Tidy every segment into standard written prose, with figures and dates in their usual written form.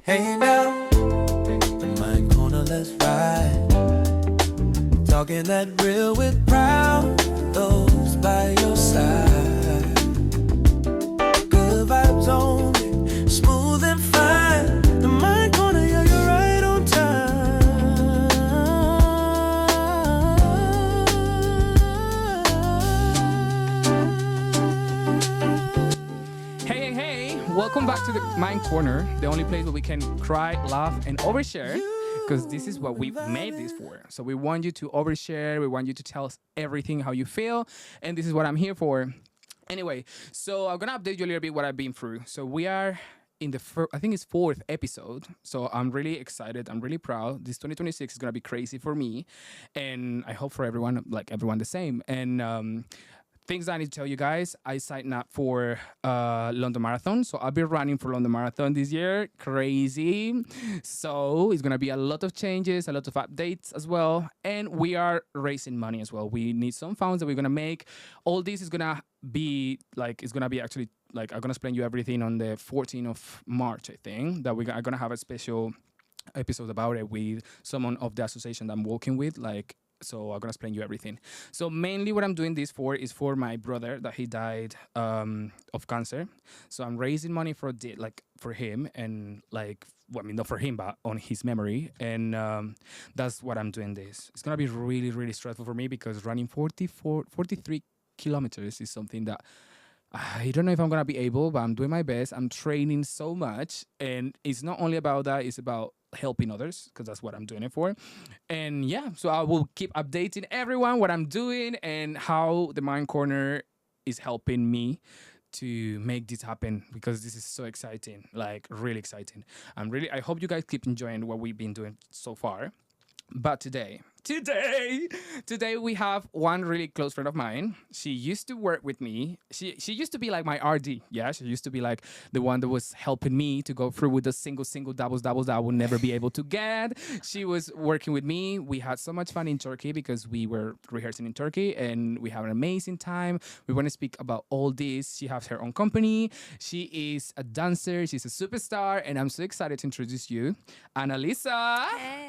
Hey now, the mind corner, let's ride. Talking that real with proud, those by your side. Good vibes only, smooth and fine. The mind corner, yeah, you're right on time. Hey, welcome back to the Mind Corner, the only place where we can cry, laugh, and overshare. Because this is what we made this for. So we want you to overshare. We want you to tell us everything how you feel. And this is what I'm here for. Anyway, so I'm going to update you a little bit what I've been through. So we are in the I think it's fourth episode. So I'm really excited. I'm really proud. This 2026 is going to be crazy for me. And I hope for everyone, like everyone the same. And things I need to tell you guys, I signed up for London Marathon. So I'll be running for London Marathon this year. Crazy. So it's going to be a lot of changes, a lot of updates as well. And we are raising money as well. We need some funds that we're going to make. All this is going to be like, it's going to be actually like, I'm going to explain you everything on the 14th of March, I think, that we're going to have a special episode about it with someone of the association that I'm working with, like, so I'm gonna explain you everything. So mainly what I'm doing this for is for my brother that he died of cancer. So I'm raising money for for him and like, well, I mean, not for him, but on his memory. And that's what I'm doing this. It's gonna be really, really stressful for me because running 43 kilometers is something that I don't know if I'm going to be able, but I'm doing my best. I'm training so much. And it's not only about that, it's about helping others because that's what I'm doing it for. And yeah, so I will keep updating everyone what I'm doing and how the Mind Corner is helping me to make this happen because this is so exciting, like really exciting. I hope you guys keep enjoying what we've been doing so far. But today we have one really close friend of mine. She used to work with me. She used to be like my RD. Yeah, she used to be like the one that was helping me to go through with the single doubles that I would never be able to get. She was working with me. We had so much fun in Turkey because we were rehearsing in Turkey and we had an amazing time. We want to speak about all this. She has her own company. She is a dancer. She's a superstar, and I'm so excited to introduce you, Annalisa. Hey.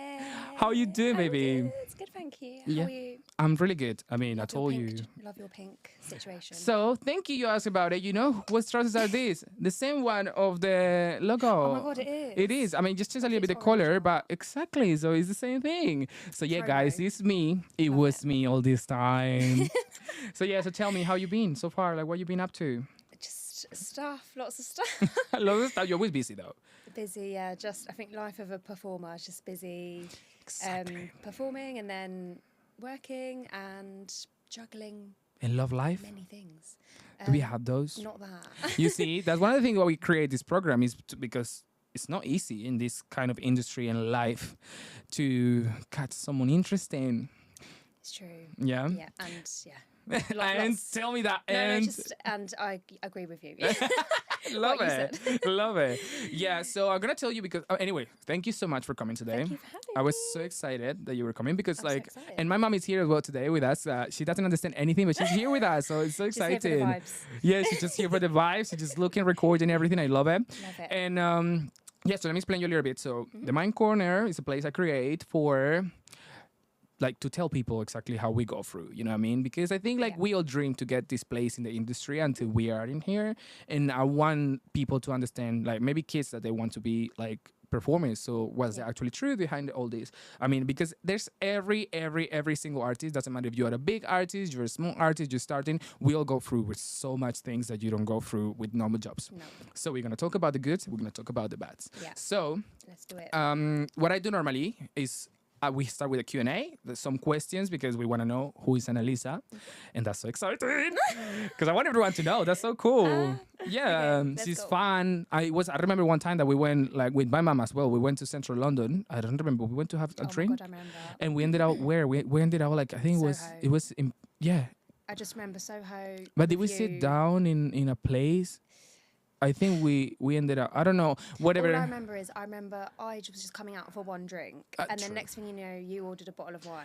How are you doing, baby? It's good, thank you. Yeah. How are you? I'm really good. I mean, I Love told your you. pink, Love your pink situation. So, thank you. You asked about it. You know what trousers are these? The same one of the logo. Oh my God, it is. It is. I mean, just change a little bit the It's color, original. but exactly. So it's the same thing. So yeah, Promo. guys, it's me. It Love was it. me all this time. So yeah. So tell me how you been so far. Like what you been up to? Just stuff, lots of stuff. I love this stuff. You're always busy though. Busy, yeah. Just I think life of a performer is just busy, Exactly. performing and then working and juggling And love life. many things. Do we have those? Not that. You see, that's one of the things why we create this program is because it's not easy in this kind of industry and life to catch someone interesting. It's true. Yeah. Yeah, and yeah. And tell me that. No, And and I agree with you. love what you it. Love it. Yeah. So I'm gonna tell you because anyway, thank you so much for coming today. Thank you for having I was me. so excited that you were coming because I'm so like, excited. and my mom is here as well today with us. She doesn't understand anything, but she's here with us, so it's so Just here for the exciting. vibes. Yeah, she's just here for the vibes. She's just looking, recording everything. I love it. Love it. And yeah, so let me explain you a little bit. So the Mind Corner is a place I create for like to tell people exactly how we go through, you know what I mean? Because I think like Yeah. we all dream to get this place in the industry until we are in here. And I want people to understand, like maybe kids that they want to be like performers. So what's Yeah. actually true behind all this? I mean, because there's every single artist, doesn't matter if you're a big artist, you're a small artist, you're starting, we all go through with so much things that you don't go through with normal jobs. No, So we're gonna talk about the goods, we're gonna talk about the bads. Yeah. So let's do it. what I do normally is we start with a Q&A. There's some questions because we want to know who is Annalisa. And that's so exciting because I want everyone to know. That's so cool. Yeah, okay, let's she's go. fun. I remember one time that we went like with my mom as well. We went to central London. I don't remember. We went to have a Oh my drink. God, I remember. And we ended up where? We ended up like, I think Soho. it was in, yeah. I just remember Soho. But did we with sit you. down in a place? I think we ended up, I don't know, whatever. All I remember is I was just coming out for one drink, and True. then next thing you know, you ordered a bottle of wine,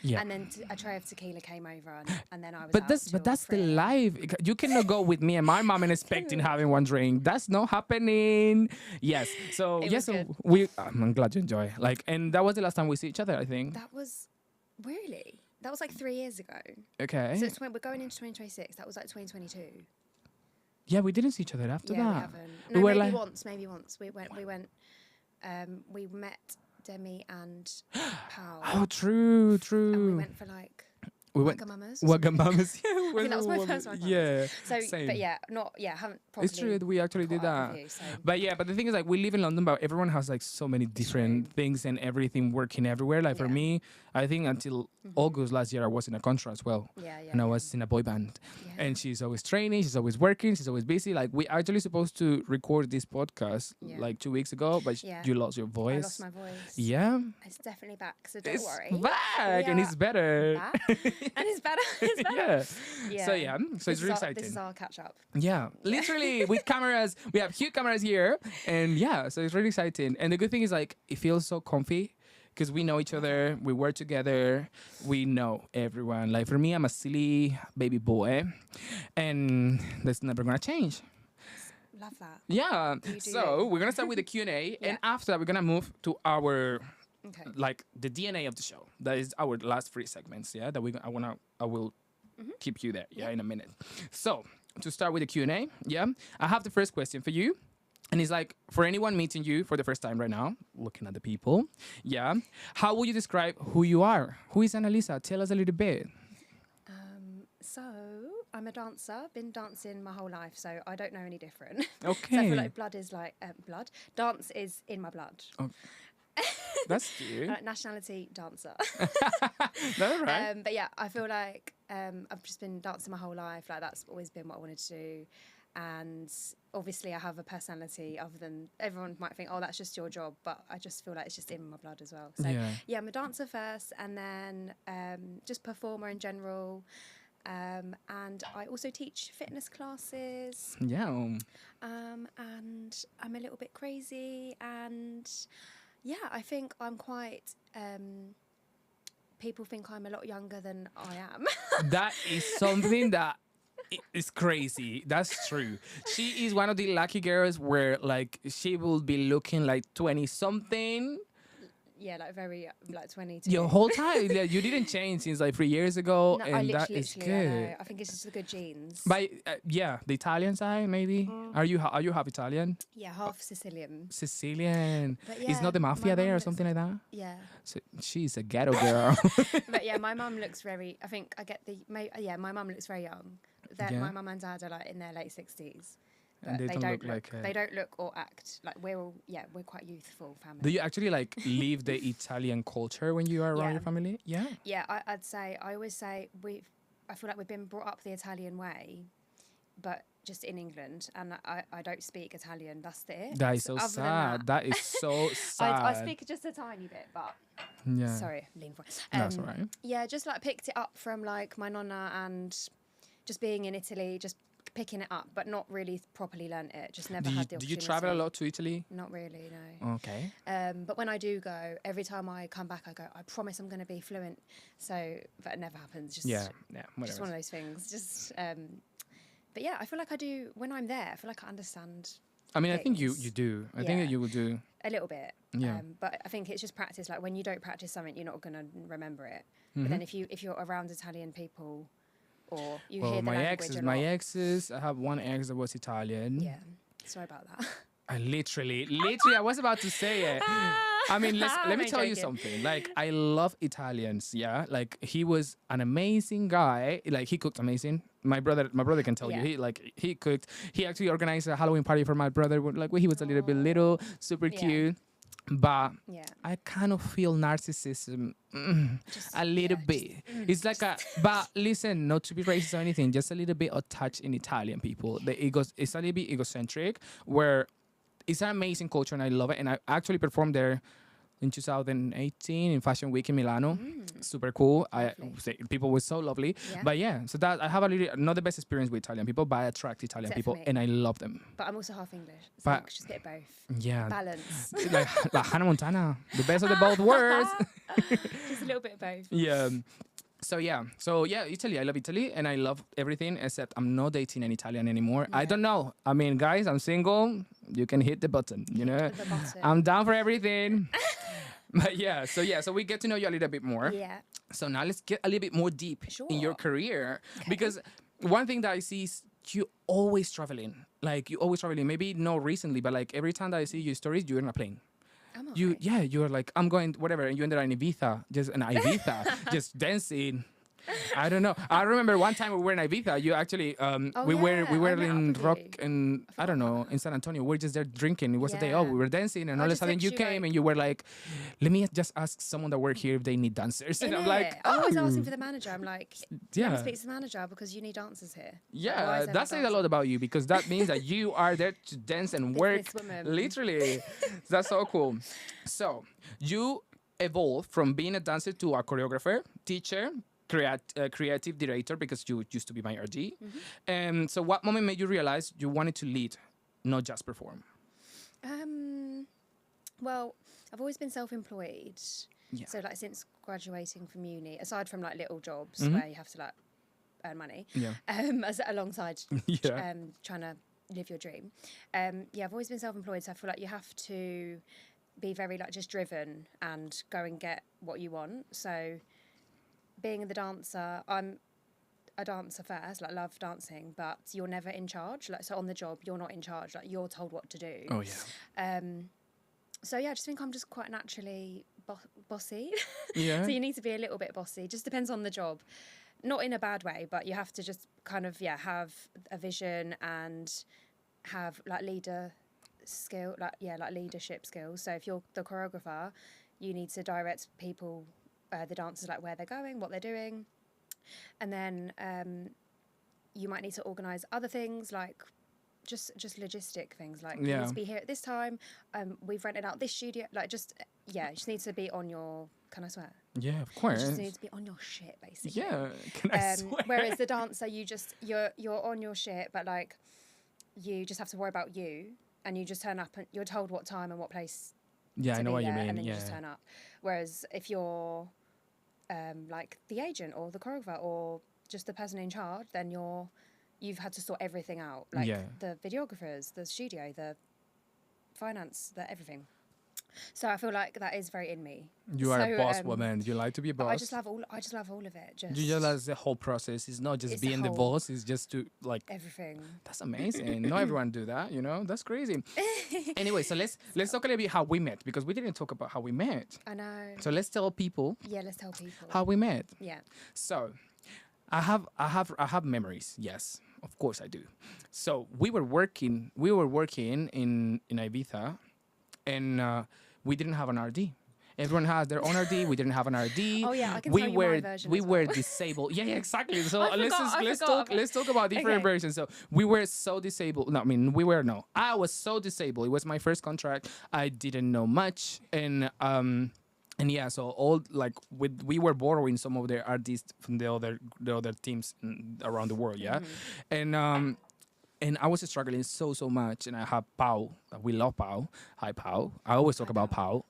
Yeah. and then a tray of tequila came over, and then I was. But out that's till the 3 a.m. life. You cannot go with me and my mom and expecting having one drink. That's not happening. Yes. So It yes, was so good. I'm glad you enjoy. Like, and that was the last time we see each other, I think. That was like 3 years ago. Okay. So we're going into 2026. That was like 2022. Yeah, we didn't see each other after Yeah, we that. haven't. We No, were maybe like- once. Maybe once. We met Demi and Pal. Oh, true. And we went for like We went Wagamama's. Wagamamas. Yeah, we I think went that was to my Wagam- first one. Yeah. So, same. but yeah, haven't probably. It's true. We actually did caught up that. with you, so. But yeah, but the thing is, like, we live in London, but everyone has like so many different things and everything working everywhere. Like for Yeah. me, I think until August last year, I was in a contract as well. Yeah, yeah. And I was in a boy band. Yeah. And she's always training, she's always working, she's always busy. Like, we actually supposed to record this podcast Yeah. like 2 weeks ago, but Yeah. you lost your I voice. lost my voice. Yeah. It's definitely back, so don't It's worry. back We and are it's better. back, and it's better. It's better. Yeah. Yeah. So yeah, so it's really exciting. This is our catch up. Yeah, literally with cameras. We have huge cameras here, and yeah, so it's really exciting. And the good thing is, like, it feels so comfy because we know each other, we work together, we know everyone. Like for me, I'm a silly baby boy, and that's never gonna change. Love that. Yeah. You do So you. we're gonna start with the Q&A, Yeah. and after that, we're gonna move to our Okay. like the DNA of the show. That is our last 3 segments. Yeah, that I will keep you there. Yeah, in a minute. So to start with the Q&A, yeah, I have the first question for you. And it's like, for anyone meeting you for the first time right now, looking at the people, yeah, how would you describe who you are? Who is Annalisa? Tell us a little bit. So I'm a dancer. Been dancing my whole life, so I don't know any different. Okay. So I feel like blood is like blood. Dance is in my blood. That's cute. Nationality dancer. That's right. But yeah, I feel like I've just been dancing my whole life. Like that's always been what I wanted to do. And obviously I have a personality other than everyone might think, oh, that's just your job. But I just feel like it's just in my blood as well. So yeah, I'm a dancer first and then just performer in general. And I also teach fitness classes. Yeah. And I'm a little bit crazy. And yeah, I think I'm quite... people think I'm a lot younger than I am. That is something that is crazy. That's true. She is one of the lucky girls where like she will be looking like 20 something Yeah, like very, like 22. your whole time. Yeah, you didn't change since like 3 years ago, No, and that is I good. know. I think it's just the good genes. But yeah, the Italian side maybe. Are you half Italian? Yeah, half Sicilian. Sicilian. But Is yeah, not the my mafia mum there or looks- something like that? Yeah. So she's a ghetto girl. But yeah, my mum looks very, I think I get my mum looks very young. Yeah. My mum and dad are like in their late 60s. And But they don't look like they don't look or act like we're quite youthful family. Do you actually like live the Italian culture when you are around Yeah. your family? Yeah. Yeah, I always say I feel like we've been brought up the Italian way, but just in England, and I don't speak Italian. That's it. That is so Other than sad. That is so sad. I speak just a tiny bit, but Yeah. sorry, lean for it. That's all right. Yeah, just like picked it up from like my nonna and just being in Italy, just picking it up, but not really properly learnt it. Just never had the Do opportunity. you travel a lot to Italy? Not really, no. Okay. But when I do go, every time I come back, I go, I promise I'm going to be fluent. So, but it never happens. Just, Yeah. just Whatever. one of those things. Just, but yeah, I feel like I do when I'm there. I feel like I understand I mean, I think you things. do. I think that Yeah. you will do. a little bit. Yeah. But I think it's just practice. Like when you don't practice something, you're not going to remember it. Mm-hmm. But then if you're around Italian people, or you hear Well, the my language exes, I have one ex that was Italian. Yeah. Sorry about that. I literally, I was about to say it. I mean, let me I'm tell you joking. something. Like, I love Italians. Yeah, like he was an amazing guy. Like he cooked amazing. My brother can tell Yeah. you. He cooked. He actually organized a Halloween party for my brother. Like when he was a little bit little, super Yeah. cute. But Yeah. I kind of feel narcissism Just, a little yeah, bit. It's like but listen, not to be racist or anything, just a little bit of touch in Italian people. It's a little bit egocentric, where it's an amazing culture and I love it. And I actually performed there in 2018 in Fashion Week in Milano. Super cool. People were so lovely. Yeah. But yeah, so that I have not the best experience with Italian people, but I attract Italian people Definitely. and I love them. But I'm also half English, so But- it's just a bit of both. Yeah. Balance. like Hannah Montana, the best of the both worlds. Just a little bit of both. Yeah. So yeah, Italy. I love Italy and I love everything except I'm not dating an Italian anymore. I Yeah. don't know. I mean, guys, I'm single. You can hit the button, you know. The bottom. I'm down for everything. But so we get to know you a little bit more. Yeah. So now let's get a little bit more deep in your Sure. career because one thing that I see is you always traveling. Like you always traveling. Maybe not recently, but like every time that I see your stories, you're in a plane. I'm You're like, I'm going whatever, and you ended up in Ibiza, just dancing. I don't know. I remember one time we were in Ibiza. You actually, we were I met in up with Rock you. and I don't know in San Antonio. We were just there drinking. It was a day off. Yeah. We were dancing, and I all of a just sudden you text you, came like- and you were like, "Let me just ask someone that work here if they need dancers." And I'm like, I'm always "Oh." asking for the manager. I'm like, Yeah. let me speak to the manager because you need dancers here. Like, why Yeah, is there that no says a dancers? lot about you because that means that you are there to dance and work. Businesswoman. Literally. That's so cool. So, you evolved from being a dancer to a choreographer, teacher, creative director because you used to be my RD. So, what moment made you realize you wanted to lead, not just perform? Well, I've always been self-employed. Yeah. So like since graduating from uni, aside from like little jobs Mhm. where you have to like earn money, Yeah. alongside Yeah. trying to live your dream. I've always been self-employed, so I feel like you have to be very like just driven and go and get what you want. So being the dancer, I'm a dancer first, like love dancing, but you're never in charge. Like so on the job, you're not in charge. Like you're told what to do. Oh, yeah. So yeah, I just think I'm just quite naturally bossy. Yeah. So you need to be a little bit bossy. Just depends on the job. Not in a bad way, but you have to just kind of have a vision and have like leadership skills. So if you're the choreographer, you need to direct people, the dancers, like where they're going, what they're doing, and then you might need to organise other things like just logistic things like you Yeah. need to be here at this time. We've rented out this studio. Like you just need to be on your. Can I swear? Yeah, of You course. just need to be on your shit, basically. Yeah. Can I swear? Whereas the dancer, you're on your shit, but like you just have to worry about you, and you just turn up and you're told what time and what place Yeah, to I know be what you there, mean. and then Yeah. you just turn up. Whereas if you're like the agent or the choreographer or just the person in charge, then you've had to sort everything out, like Yeah. the videographers, the studio, the finance, the everything. So I feel like that is very in me. You are a So, boss woman. You like to be a But boss. I just love all of it. Just You just love the whole process. It's not just It's the being the whole- boss. It's just to like. everything. That's amazing. Not everyone do that. You know, that's crazy. Anyway, so let's talk a little bit how we met because we didn't talk about how we met. I know. So let's tell people Yeah, let's tell people. how we met. Yeah. So, I have memories. Yes, of course I do. So we were working in Ibiza, and we didn't have an RD. Everyone has their own RD. We didn't have an RD. Oh, yeah, I can we tell you were my version we as were well. disabled. Yeah, exactly. So I let's forgot. talk about different Okay. versions. So we were so disabled. No, I mean I was so disabled. It was my first contract. I didn't know much, and yeah, so all like we were borrowing some of their artists from the other teams around the world, yeah, and I was struggling so much, and I had Pau. We love Pau. Hi Pau. I always talk about Pau.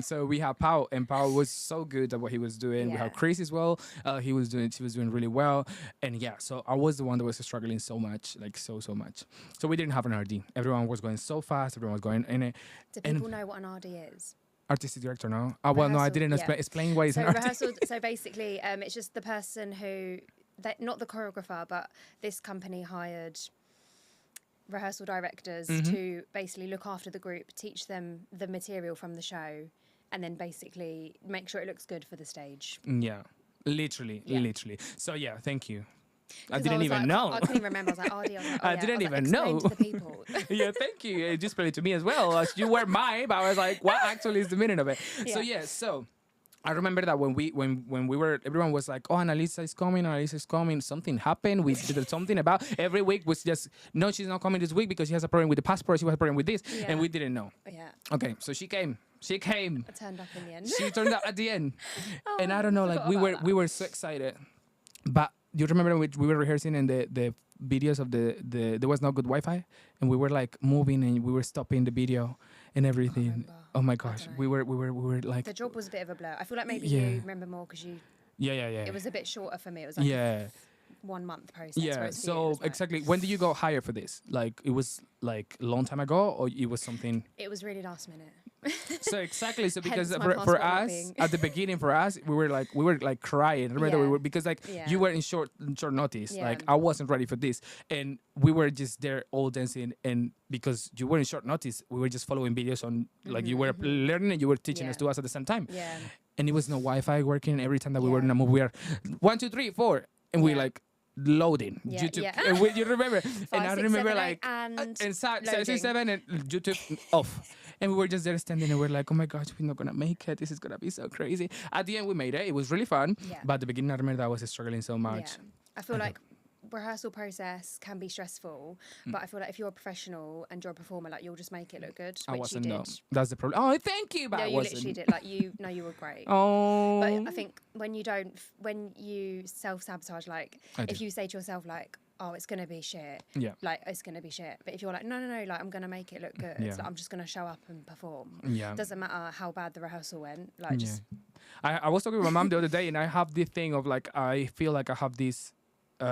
So we have Pau, and Pau was so good at what he was doing. We Yeah. have Chris as well. She was doing really well, and yeah, so I was the one that was struggling so much, like so much. So we didn't have an RD. Everyone was going so fast. Everyone was going in it. Do And- people know what an RD is? Artistic director, no? Well, no, I Rehearsal, didn't yeah. explain what is So an artist. rehearsal. So basically, it's just the person not the choreographer, but this company hired rehearsal directors Mm-hmm. to basically look after the group, teach them the material from the show, and then basically make sure it looks good for the stage. Yeah, literally. So yeah, thank you. I 'Cause didn't was even like, know. I couldn't even remember. I was like, RD. I was like, oh, I yeah. didn't was even like, explain know. to the people. Yeah, thank you. It just played it to me as well. As you were mine, but I was like, what actually is the meaning of it? So Yeah. yeah, so I remember that when we were, everyone was like, oh, Annalisa is coming. Something happened. We did something about every week was just, no, she's not coming this week because she has a problem with the passport. She has a problem with this. Yeah. And we didn't know. Yeah. Okay, so she came She came. I turned up in the end. She turned up at the end. And I don't know, like forgot about we were so excited. But you remember when we were rehearsing and the videos of the there was no good Wi-Fi and we were like moving and we were stopping the video and everything. remember. Oh my I gosh, don't we were like The job was a bit of a blur. I feel like maybe Yeah. you remember more because you. yeah. It was a bit shorter for me. It was like Yeah. 1 month process. Yeah. whereas for you, it So was like- exactly, when did you go higher for this? Like it was like a long time ago, or it was something? It was really last minute. So exactly. So because Hence my for passport not us being- at the beginning, for us, we were like crying. Remember that we Yeah. were because like Yeah. you were in short notice. Yeah. Like I wasn't ready for this, and we were just there all dancing. And because you were in short notice, we were just following videos on like you were learning and you were teaching us Mm-hmm, Yeah. to us at the same time. Yeah. And it was no Wi-Fi working. Every time that we were Yeah. in a movie, we are 1, 2, 3, 4, and we Yeah. like loading Yeah, YouTube. yeah. And you remember? And I 5, 6, remember 7, 8, like and and 6, loading. 7 and YouTube off. And we were just there standing and we're like, oh my gosh, we're not gonna make it. This is gonna be so crazy. At the end, we made it. It was really fun. Yeah. But at the beginning, I remember that I was struggling so much. Yeah. I feel like rehearsal process can be stressful, but I feel like if you're a professional and you're a performer, like you'll just make it look good, I which wasn't. you No, did. that's the problem. Oh, thank you, but No, I you wasn't. literally did. Like you were great. Oh. But I think when you self-sabotage, like I if do. you say to yourself like, oh, it's gonna be shit, Yeah. like it's gonna be shit. But if you're like, no, like I'm gonna make it look good, Yeah. like, I'm just gonna show up and perform. Yeah. Doesn't matter how bad the rehearsal went. Like just I was talking with my mom the other day, and I have this thing of like I feel like I have this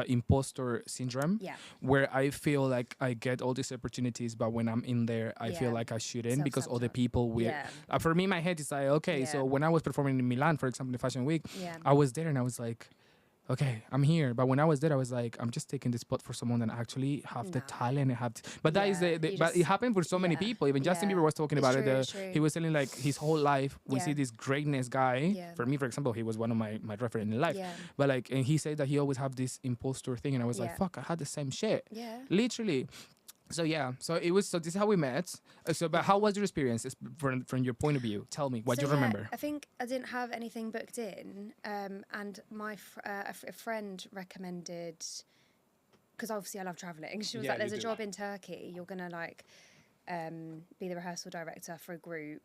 imposter syndrome, Yeah. where I feel like I get all these opportunities, but when I'm in there, I feel Yeah. like I shouldn't because all the Self-sabotage. people will. Yeah. For me, my head is like, okay, so Yeah. when I was performing in Milan, for example, in the Fashion Week, Yeah. I was there and I was like, okay, I'm here. But when I was there, I was like, I'm just taking this spot for someone that actually have the No. talent and have. But that is Yeah, the you but it just- happened for so many yeah, people. Even Justin yeah. Bieber was talking It's about true, it. it's true. He was telling like his whole life, we Yeah. see this greatness guy. Yeah. For me, for example, he was one of my reference in life. Yeah. But like, and he said that he always have this imposter thing, and I was like, Yeah. fuck, I had the same shit, Yeah. literally. So yeah, so it was. So this is how we met. But how was your experience from your point of view? Tell me what So, you yeah, remember. I think I didn't have anything booked in, and my a friend recommended, because obviously I love traveling. She was Yeah, like, "There's you a do. job in Turkey. You're gonna like be the rehearsal director for a group."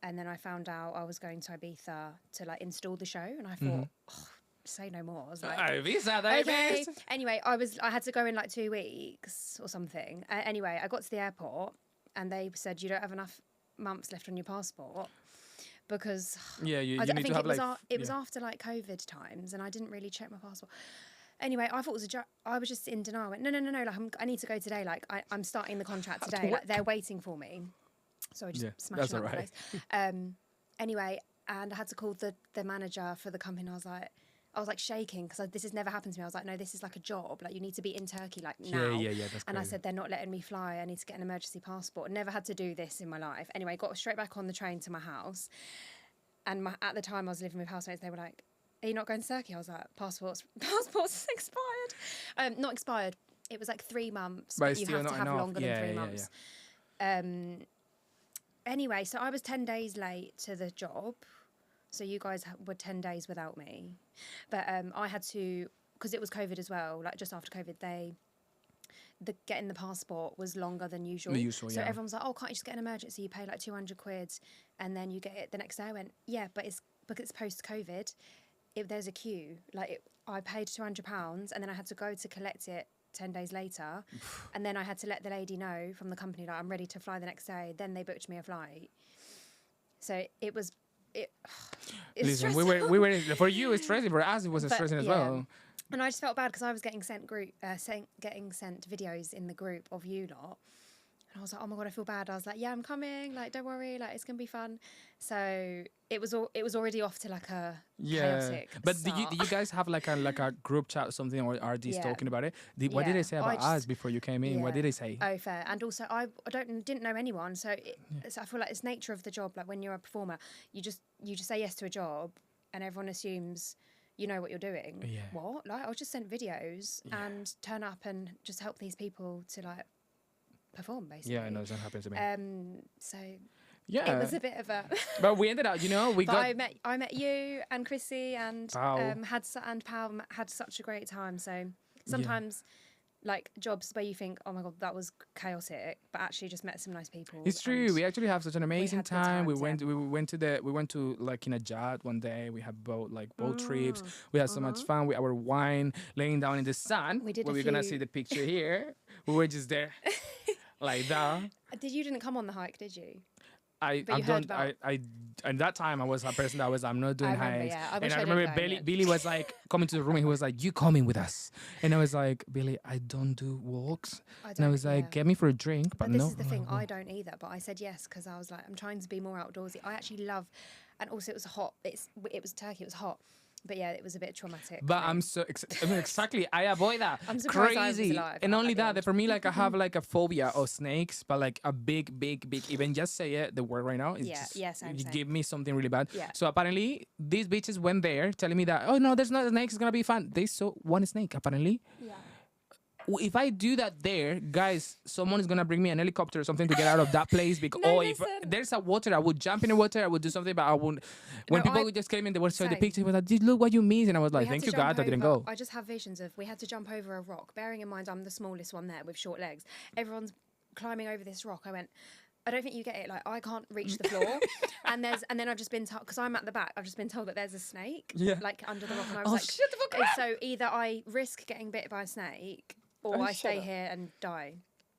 And then I found out I was going to Ibiza to like install the show, and I thought, oh, say no more. I was like, Visa, okay. Anyway, I had to go in like 2 weeks or something. Anyway, I got to the airport and they said you don't have enough months left on your passport because Yeah, you I need think to have it was like. it was yeah. after like COVID times and I didn't really check my passport. Anyway, I thought it was a joke. I was just in denial. I went, no. Like I need to go today. Like I'm starting the contract today. Like they're waiting for me. So I just Yeah, smashed that's up the alright. place. Anyway, and I had to call the manager for the company. I was like shaking because this has never happened to me. I was like, no, this is like a job. Like you need to be in Turkey like now. Yeah, that's And I crazy. said, they're not letting me fly. I need to get an emergency passport. Never had to do this in my life. Anyway, got straight back on the train to my house. And at the time I was living with housemates. They were like, are you not going to Turkey? I was like, passport's expired. Not expired. It was like 3 months, But but it's you still have to not have enough. longer Yeah, than 3 yeah, months. Anyway, so I was 10 days late to the job. So you guys were 10 days without me. But I had to, because it was COVID as well, like just after COVID, getting the passport was longer than usual. So yeah. everyone was like, oh, can't you just get an emergency? You pay like 200 quid and then you get it the next day. I went, yeah, but it's because it's post-COVID. There's a queue. I paid £200 and then I had to go to collect it 10 days later. And then I had to let the lady know from the company, like, I'm ready to fly the next day. Then they booked me a flight. So it was... it's Listen, stressful. we were for you it's stressing, for us it was But, stressing as yeah. well. And I just felt bad because I was getting sent videos in the group of you lot. And I was like, oh my God, I feel bad. I was like, yeah, I'm coming. Like, don't worry. Like, it's going to be fun. So it was already off to like a chaotic But start. do you guys have like a group chat or something, or are these Yeah. talking about it? What did Yeah. they say about us before you came in? What Yeah. did they say? Oh, fair. And also, I didn't know anyone, so I feel like it's nature of the job. Like when you're a performer, you just say yes to a job, and everyone assumes you know what you're doing. Yeah. What? Like I was just sent videos and turn up and just help these people to like perform, basically. Yeah, I know that happened to me. So Yeah, it was a bit of a. but we ended up, we But got. I met you and Chrissy and Pao. Pao had such a great time. So sometimes like jobs where you think, oh my god, that was chaotic, but actually just met some nice people. It's true. and We actually have such an amazing had good time. We times, went we went to like in a yacht one day. We had boat trips. Mm, We had so much fun with our wine, laying down in the sun. We did where a we're gonna few- see the picture here. We were just there, like that. You didn't come on the hike, did you? I But you heard don't I about- I at that time I was a person that was I'm not doing I remember, hikes. yeah. I And wish I I did remember go in Billy it. Billy was like coming to the room and he was like, "You coming with us?" And I was like, "Billy, I don't do walks." And I was like, yeah. "Get me for a drink," but But this no. is the I'm thing, like, "Well." I don't either. But I said yes because I was like, I'm trying to be more outdoorsy. I actually love, and also it was hot. It was Turkey. It was hot. But yeah, it was a bit traumatic. But for I'm me. so I mean, exactly. I avoid that. I'm surprised I was Crazy. alive And at only the that end. for me, like I have like a phobia of snakes, but like a big. Even just say it, the word right now is Yeah, just yeah, same, you same. give me something really bad. Yeah. So apparently these bitches went there telling me that no, there's not snakes. It's gonna be fun. They saw one snake apparently. Yeah. If I do that there, guys, someone is gonna bring me an helicopter or something to get out of that place. Because No, if listen. there's a water, I would jump in the water. I would do something, but I wouldn't. When No, people I- would just came in, they would show the Same. picture. They were like, "Dude, look what you mean," and I was We like, had "Thank to you, jump God, I didn't over- go." I just have visions of we had to jump over a rock. Bearing in mind I'm the smallest one there with short legs. Everyone's climbing over this rock. I went, I don't think you get it. Like I can't reach the floor, and then I've just been told because I'm at the back. I've just been told that there's a snake, Yeah. like under the rock, and I was Oh, like, shut the fuck up. So either I risk getting bit by a snake, or Oh, I shut stay up. here and die.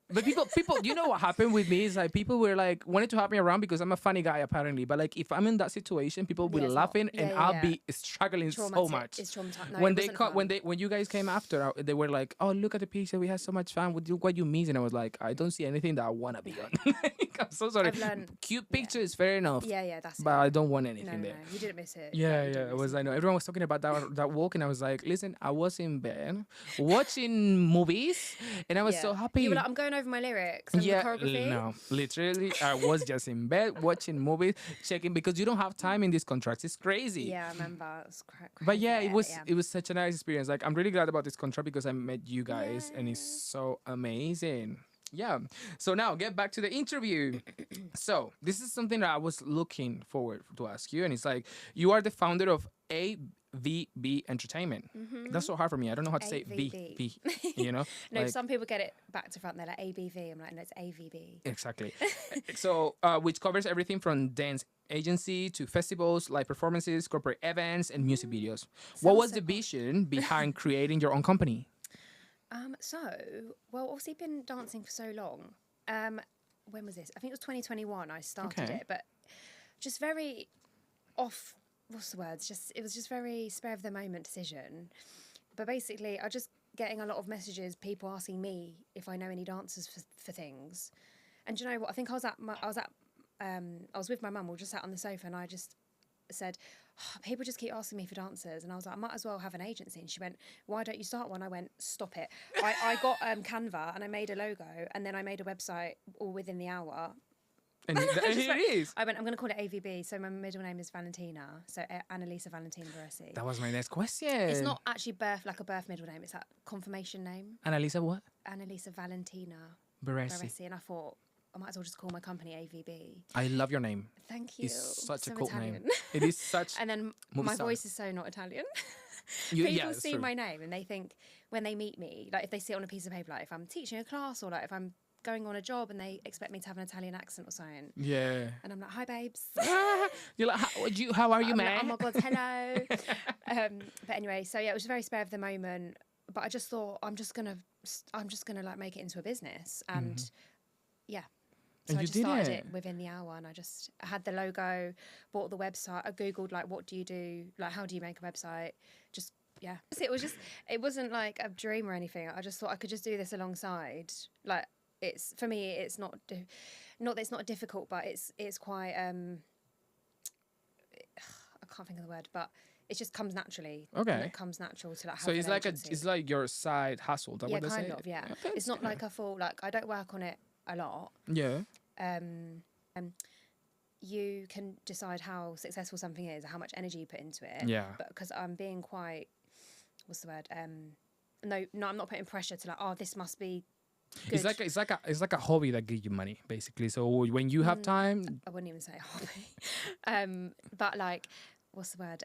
But people, you know what happened with me is like people were like wanted to have me around because I'm a funny guy apparently. But like if I'm in that situation, people will Yeah, be it's not- laughing and yeah, I'll yeah. be struggling so Traumatic. much. It's traumatic. No, when it they wasn't co- when fun. they when you guys came after, they were like, "Oh, look at the picture. We had so much fun. What you miss?" And I was like, "I don't see anything that I wanna be on." Like, I'm so sorry. I've learned- Cute yeah. picture is fair enough. Yeah, that's But it. I don't want No, anything there. you didn't miss it. Yeah, you yeah, didn't it miss was. I know everyone was talking about that walk, and I was like, "Listen, I was in bed watching movies, and I was so Yeah. happy." You were like, I'm going over my lyrics and the choreography. No, literally, I was just in bed watching movies, checking because you don't have time in these contracts. It's crazy. Yeah, I remember. It was crazy. But yeah, it was such a nice experience. Like I'm really glad about this contract because I met you guys and it's so amazing. Yeah. So now get back to the interview. So this is something that I was looking forward to ask you, and it's like you are the founder of AVB Entertainment. That's so hard for me. I don't know how to say AVB. VB. You know? No, Like- some people get it back to front. They're like ABV. I'm like, no, it's AVB. Exactly. So, which covers everything from dance agency to festivals, live performances, corporate events, and music videos. What Sounds was so the cool. vision behind creating your own company? Well, obviously been dancing for so long. When was this? I think it was 2021 I started Okay. it, but just very off, what's the words? It was just very spur of the moment decision. But basically, I just getting a lot of messages, people asking me if I know any dancers for things. And do you know what? I think I was with my mum, we were just sat on the sofa, and I just said, "Oh, people just keep asking me for dancers," and I was like, I might as well have an agency. And she went, "Why don't you start one?" I went, "Stop it." I got Canva and I made a logo, and then I made a website all within the hour. And it is. I went, I'm going to call it AVB. So my middle name is Valentina. So Annalisa Valentina Barresi. That was my next question. It's not actually like a birth middle name. It's that confirmation name. Annalisa what? Annalisa Valentina Barresi. Barresi. And I thought, I might as well just call my company AVB. I love your name. Thank you. It's such So a cool Italian. name. It is such. And then Movie my star. voice is so not Italian. Yeah, People that's see true. my name and they think when they meet me, like if they see it on a piece of paper, like if I'm teaching a class or like if I'm going on a job and they expect me to have an Italian accent or something. Yeah. And I'm like, hi, babes. You're like, how are you, I'm man? like, oh my God, hello. But anyway, so yeah, it was very spur of the moment. But I just thought, I'm just gonna like make it into a business, and yeah. So And I you just did started it. it within the hour, and I had the logo, bought the website. I googled like, what do you do? Like, how do you make a website? Just yeah. It wasn't like a dream or anything. I just thought I could just do this alongside. Like, it's for me, it's not that it's not difficult, but it's quite I can't think of the word, but it just comes naturally. Okay. And it comes natural to like. So have it's an like agency. it's like your side hustle. That Yeah, what they kind say? of. Yeah, Okay, it's not yeah. like a full like. I don't work on it a lot. Yeah. You can decide how successful something is, or how much energy you put into it. Yeah. But because I'm being quite, what's the word? No, I'm not putting pressure to like. Oh, this must be. Good. It's like a hobby that gives you money basically. So when you have time, I wouldn't even say hobby. But like, what's the word?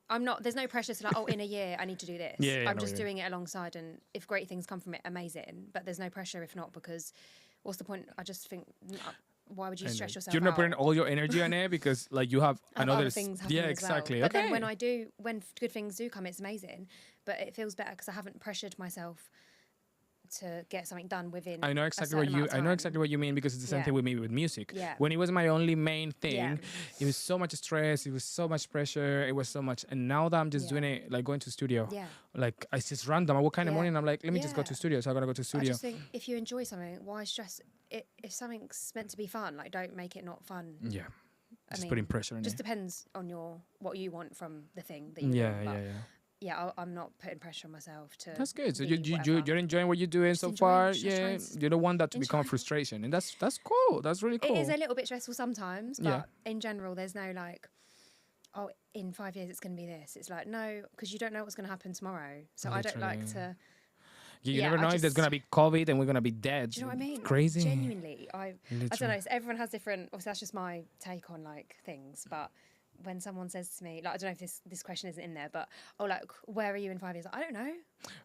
I'm not. There's no pressure to like, oh, in a year I need to do this. Yeah, I'm no, just yeah. doing it alongside, and if great things come from it, amazing. But there's no pressure if not, because what's the point? I just think, why would you stress yourself You're not out? putting all your energy on it because like you have I have another other things happening yeah, as exactly. well. But Okay. then when good things do come, it's amazing. But it feels better because I haven't pressured myself to get something done within. I know a exactly certain what you amount of I know time. exactly what you mean because it's the same thing Yeah. with me with music. Yeah. When it was my only main thing, Yeah. it was so much stress, it was so much pressure, it was so much, and now that I'm just Yeah. doing it like going to studio. Yeah. Like it's just random. I woke up in the Yeah. morning and I'm like, let me just go Yeah. to studio. So I'm gonna go to I studio. just think if you enjoy something, why stress it? If something's meant to be fun, like don't make it not fun. Yeah. I Just mean, putting pressure on just it. depends on what you want from the thing that you're Yeah, doing. yeah, But yeah. yeah, I'm not putting pressure on myself to. That's good. So be whatever. you're enjoying what you're doing Just so enjoying, far. just Yeah, trying to you don't want that to become enjoy. frustration, and that's cool. That's really cool. It is a little bit stressful sometimes, but Yeah. in general, there's no like, oh, in 5 years it's going to be this. It's like no, because you don't know what's going to happen tomorrow. So I don't like Literally. to. You yeah, never I know if there's just- gonna be COVID and we're gonna be dead. Do you know what I mean? Crazy. Genuinely, I don't Literally. know. Everyone has different. Obviously, that's just my take on like things. But when someone says to me, like, I don't know if this question isn't in there, but oh, like, where are you in 5 years? I don't know.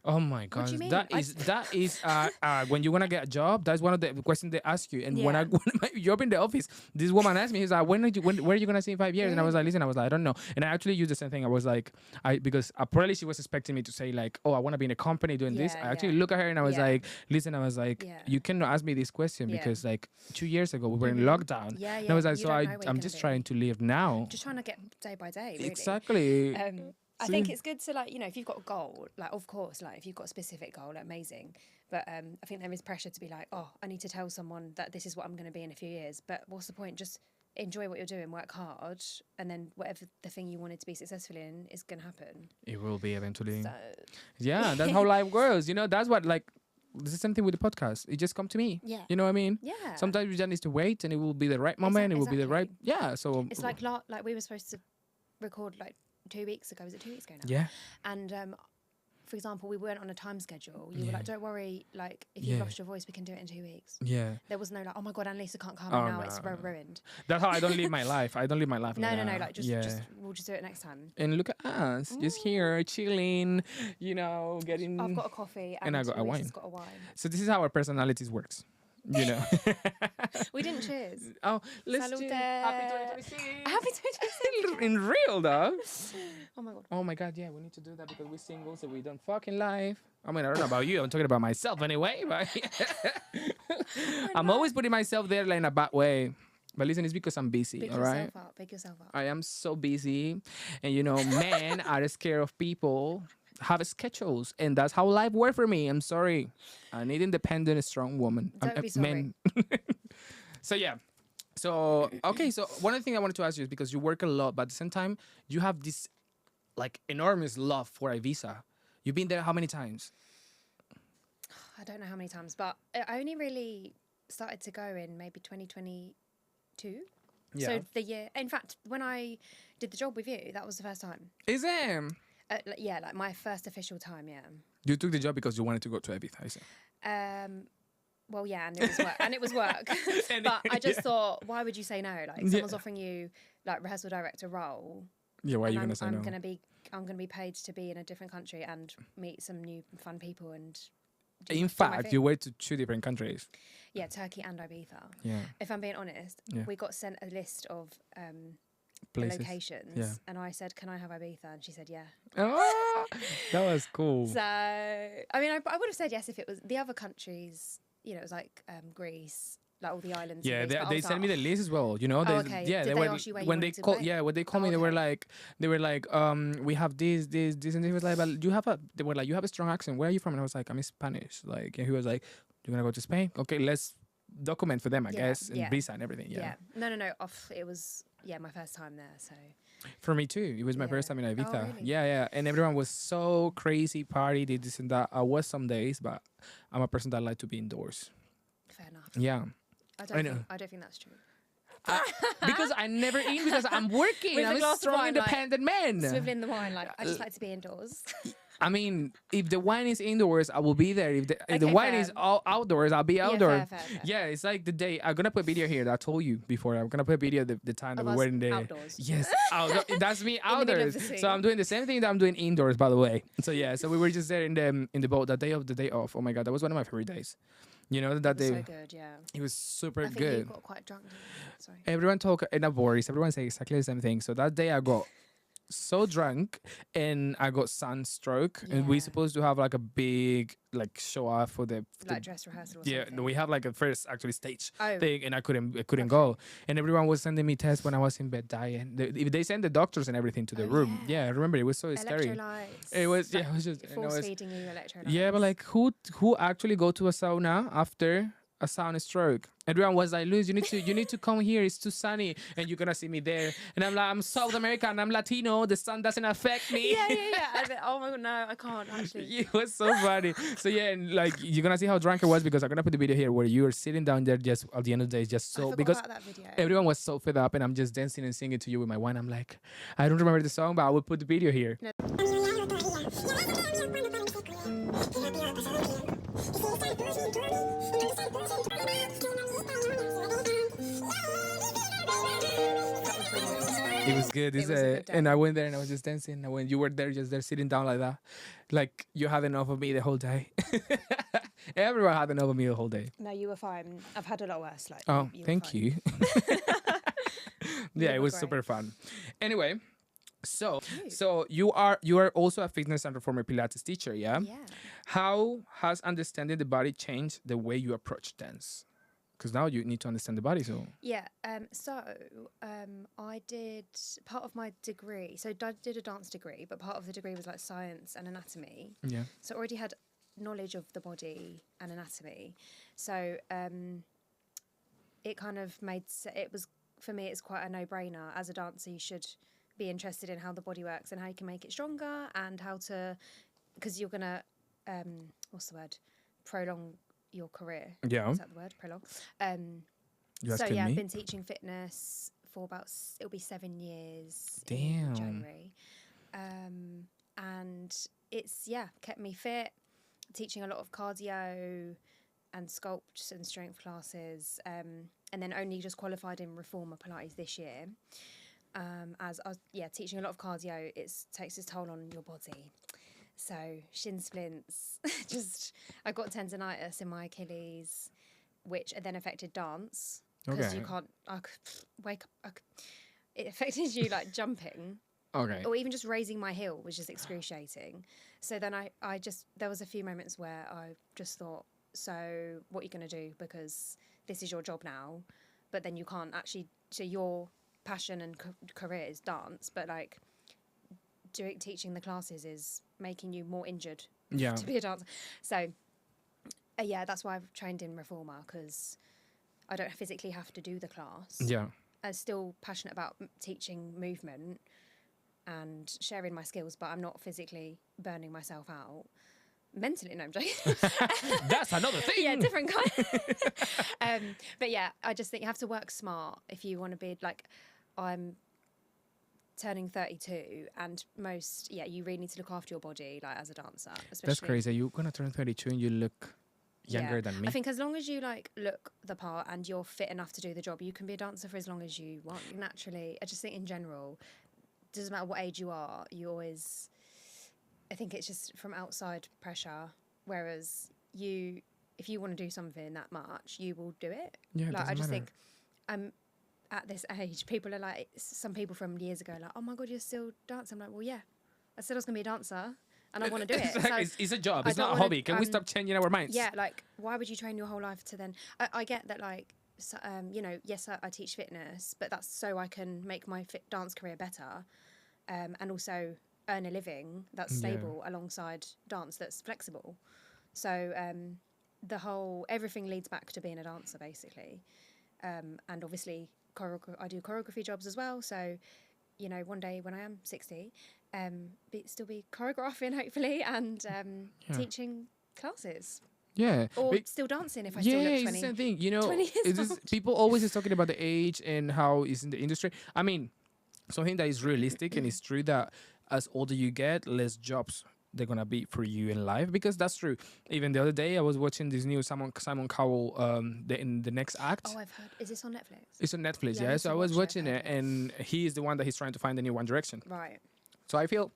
Oh my What do you gosh, mean? that is when you wanna get a job. That's one of the questions they ask you. And when Yeah. when my job in the office, this woman asked me, he's like, where are you gonna see in 5 years? And I was like, listen, I don't know. And I actually used the same thing. I was like, because apparently she was expecting me to say like, oh, I want to be in a company doing this. Yeah, I actually yeah. look at her and I was Yeah. like, listen, I was like, Yeah. you cannot ask me this question Yeah. because like 2 years ago we were in lockdown. Yeah, And I was yeah, like, you so don't know what you're I'm gonna just do. trying to live now. Just trying to get day by day. Really. Exactly. I think it's good to like, if you've got a goal, like of course, like if you've got a specific goal, amazing. But I think there is pressure to be like, oh, I need to tell someone that this is what I'm going to be in a few years. But what's the point? Just enjoy what you're doing, work hard, and then whatever the thing you wanted to be successful in is going to happen. It will be eventually. So Yeah, that's how life goes. That's what like. This is something with the podcast. It just come to me. Yeah. You know what I mean? yeah, Sometimes you just need to wait, and it will be the right moment. It will be the right. Yeah. So. it's like we were supposed to record like 2 weeks ago. Was it 2 weeks ago now? Yeah. And for example, we weren't on a time schedule. You were Yeah. like, don't worry, like if you've Yeah. lost your voice, we can do it in 2 weeks. Yeah. There was no like, oh my god, Annalisa can't come Oh, now. no, It's no. ruined. That's how I don't live my life. I don't live my life. No, like no, no. that. Like just we'll just do it next time. And look at us, just here chilling. Getting. I've got a coffee And I got a wine. Lisa's got a wine. So this is how our personalities works. We didn't cheers. Oh, let's Salute. cheers. Happy 2026. Happy 2026. In real, dog. Oh my god. Oh my god, yeah, we need to do that because we're single, so we don't fucking live. I mean, I don't know about you. I'm talking about myself anyway. But I'm always putting myself there like in a bad way. But listen, it's because I'm busy, Pick all right? yourself up. Pick yourself up. I am so busy. And men are scared of people, have schedules. And that's how life works for me. I'm sorry. I need independent, strong woman. Don't be sorry. Men. So, yeah. So, okay. So, one of the things I wanted to ask you is because you work a lot, but at the same time, you have this like enormous love for Ibiza. You've been there how many times? I don't know how many times, but I only really started to go in maybe 2022. Yeah. So the year, in fact, when I did the job with you, that was the first time. Is it? Like my first official time. Yeah. You took the job because you wanted to go to Ibiza, I see. Well, yeah, and it was work. And it was work. And but I just yeah. thought, why would you say no? Like someone's offering you like rehearsal director role. Yeah, why are you and going to say no? I'm gonna be paid to be in a different country and meet some new fun people and. In do my fact, thing. you went to 2 different countries. Yeah, Turkey and Ibiza. Yeah. If I'm being honest, Yeah. we got sent a list of the Places. locations, Yeah. and I said, "Can I have Ibiza?" And she said, "Yeah." Oh, that was cool. So I mean, I would have said yes if it was the other countries. It was like Greece, like all the islands. in Yeah, Greece, but I they was sent me like, the list as well. They, okay. Yeah, Did they they were ask you where you when they wanted to call. go? Yeah, when they called me, they were like, we have this, and they was like, but you have a. They were like, you have a strong accent. Where are you from? And I was like, I'm Spanish. Like, and he was like, you're gonna go to Spain? Okay, let's document for them, I Yeah, guess, and yeah. visa and everything. Yeah. No. It was my first time there. So For me too. It was my first Yeah. time in Ibiza. Oh, really? Yeah. And everyone was so crazy, party, did this and that. I was some days, but I'm a person that like to be indoors. fair enough. Yeah. I know. don't think that's true. Because I never eat because I'm working. With a I'm a glass of strong, wine, like, independent man. Swiveling the wine, like I just like to be indoors. I mean, if the wine is indoors, I will be there. If the Okay, wine fair. is all outdoors, I'll be Yeah, outdoors. fair. Yeah, it's like the day. I'm gonna put a video here that I told you before. I'm gonna put a video the time that Of we us were in the outdoors. Yes, outdoor. That's me In the middle of outdoors. the sea. So I'm doing the same thing that I'm doing indoors, by the way. So yeah, so we were just there in the boat that day of the day off. Oh my god, that was one of my favorite days. You know that It was day. so good, yeah. It was super I think good. you got quite drunk. Didn't you? Sorry. Everyone talk in a voice. Everyone say exactly the same thing. So that day I got so drunk and I got sunstroke, and we Yeah. supposed to have like a big like show off for the Like dress rehearsal or yeah. something. We had like a first actually stage Oh. thing, and I couldn't Okay. go, and everyone was sending me tests when I was in bed dying. They sent the doctors and everything to the Oh, room. yeah. Yeah, I remember it was so scary. Electrolytes. It was like yeah, it was just and I force was- feeding you electrolytes. yeah, but like who actually go to a sauna after a sauna stroke? Everyone was like, Luis, you need to come here. It's too sunny, and you're gonna see me there. And I'm like, I'm South American. I'm Latino. The sun doesn't affect me. yeah. I bet, oh my god, no, I can't actually. It was so funny. So yeah, and like you're gonna see how drunk I was because I'm gonna put the video here where you were sitting down there just at the end of the day, just I so forgot because about that video. everyone was so fed up, and I'm just dancing and singing to you with my wine. I'm like, I don't remember the song, but I will put the video here. It was good. It was a good day. And I went there and I was just dancing. And when you were there, just there sitting down like that, like you had enough of me the whole day. Everyone had enough of me the whole day. No, you were fine. I've had a lot worse. Like, Oh, you were thank fine. you. Yeah, it were was great. super fun. Anyway, so Cute. you are also a fitness and reformer Pilates teacher, yeah? Yeah. How has understanding the body changed the way you approach dance? Because now you need to understand the body. So Yeah. I did part of my degree. So I did a dance degree, but part of the degree was like science and anatomy. yeah, So I already had knowledge of the body and anatomy. So it kind of it was, for me, it's quite a no-brainer. As a dancer, you should be interested in how the body works and how you can make it stronger and how to, because you're going to, what's the word? Prolong your career. yeah. Is that the word? Prolong. You So asking yeah, me? I've been teaching fitness for it'll be 7 years Damn. in January. And it's, kept me fit, teaching a lot of cardio and sculpt and strength classes, and then only just qualified in reformer Pilates this year. As I was, teaching a lot of cardio, it takes its toll on your body. So shin splints, I got tendonitis in my Achilles, which then affected dance because you Okay. can't wake up. It affected you like jumping Okay. or even just raising my heel was just excruciating. So then there was a few moments where I just thought, so what are you going to do? Because this is your job now, but then you can't actually, so your passion and career is dance, but like teaching the classes is making you more injured Yeah. to be a dancer. So that's why I've trained in reformer, because I don't physically have to do the class. Yeah. I'm still passionate about teaching movement and sharing my skills, but I'm not physically burning myself out. Mentally, no, I'm joking. That's another thing. Yeah, different kind. But yeah, I just think you have to work smart if you want to be like, I'm turning 32, and you really need to look after your body, like as a dancer. Especially. That's crazy. You're gonna turn 32 and you look younger Yeah. than me. I think as long as you like look the part and you're fit enough to do the job, you can be a dancer for as long as you want. Naturally, I just think in general, doesn't matter what age you are, I think it's just from outside pressure. Whereas if you want to do something that much, you will do it. Yeah, it Like I doesn't just matter. think at this age, people are like, some people from years ago, like, oh my God, you're still dancing. I'm like, well, yeah, I said I was going to be a dancer and I want to do it. So It's a job. I It's don't not a wanna, hobby. Can we stop changing our minds? yeah, like, why would you train your whole life to then... I get that, like, so, yes, I teach fitness, but that's so I can make my dance career better, and also earn a living that's Yeah. stable alongside dance that's flexible. So everything leads back to being a dancer, basically. And obviously, I do choreography jobs as well, so... one day when I am 60, still be choreographing hopefully and teaching classes Yeah. or But- still dancing if I yeah, still look it's 20. the same thing. You know, 20 years it's just, old. people always is talking about the age and how it's in the industry. I mean, something that is realistic and it's true that as older you get, less jobs they're gonna be for you in life, because that's true. Even the other day, I was watching this new Simon Cowell, in the next act. Oh, I've heard. Is this on Netflix? It's on Netflix, Yeah, I yeah. need So to I was watch it. watching it, and he is the one that he's trying to find the new One Direction. Right. So I feel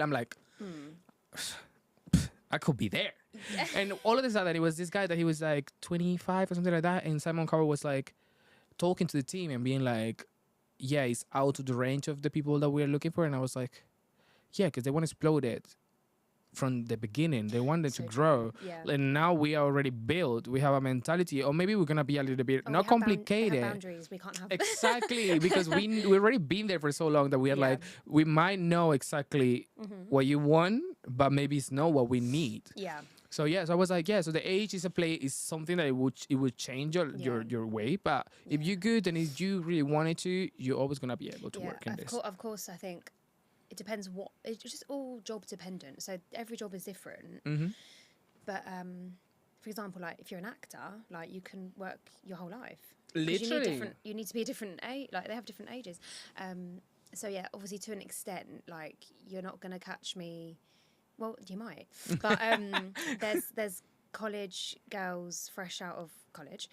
I'm like, I could be there. And all of a sudden, it was this guy that he was like 25 or something like that, and Simon Cowell was like talking to the team and being like, yeah, it's out of the range of the people that we're looking for. And I was like, yeah, because they want to explode it from the beginning. They want them So to grow. true, yeah. And now we are already built. We have a mentality, or maybe we're going to be a little bit, Oh, not we have complicated. we have boundaries. We can't have. Exactly, because we already been there for so long that we are Yeah. like, we might know exactly what you want, but maybe it's not what we need. Yeah. So yeah, so I was like, yeah, so the age is something that it would change your way, but if you're good and if you really wanted to, you're always gonna be able to work in this. Of course, I think it depends what. It's just all job dependent. So every job is different. But for example, like if you're an actor, like you can work your whole life. 'Cause Literally. you need to be a different age. Like they have different ages. So yeah, obviously to an extent, like you're not gonna catch me. Well, you might, but there's college girls fresh out of college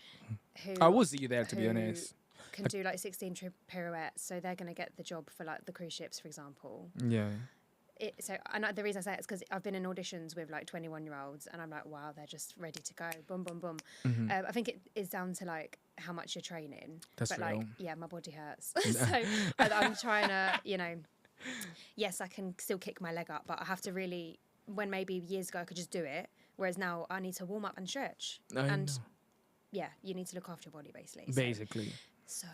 who I will see you there, to be who honest. can do like 16 pirouettes, so they're gonna get the job for like the cruise ships, for example. Yeah. The reason I say it is because I've been in auditions with like 21-year-olds, and I'm like, wow, they're just ready to go, boom, boom, boom. I think it is down to like how much you're training. That's but real. like, yeah, my body hurts, so I'm trying to, yes, I can still kick my leg up, but I have to really, when maybe years ago I could just do it, whereas now I need to warm up and stretch. I know. Yeah, you need to look after your body, basically. Basically. So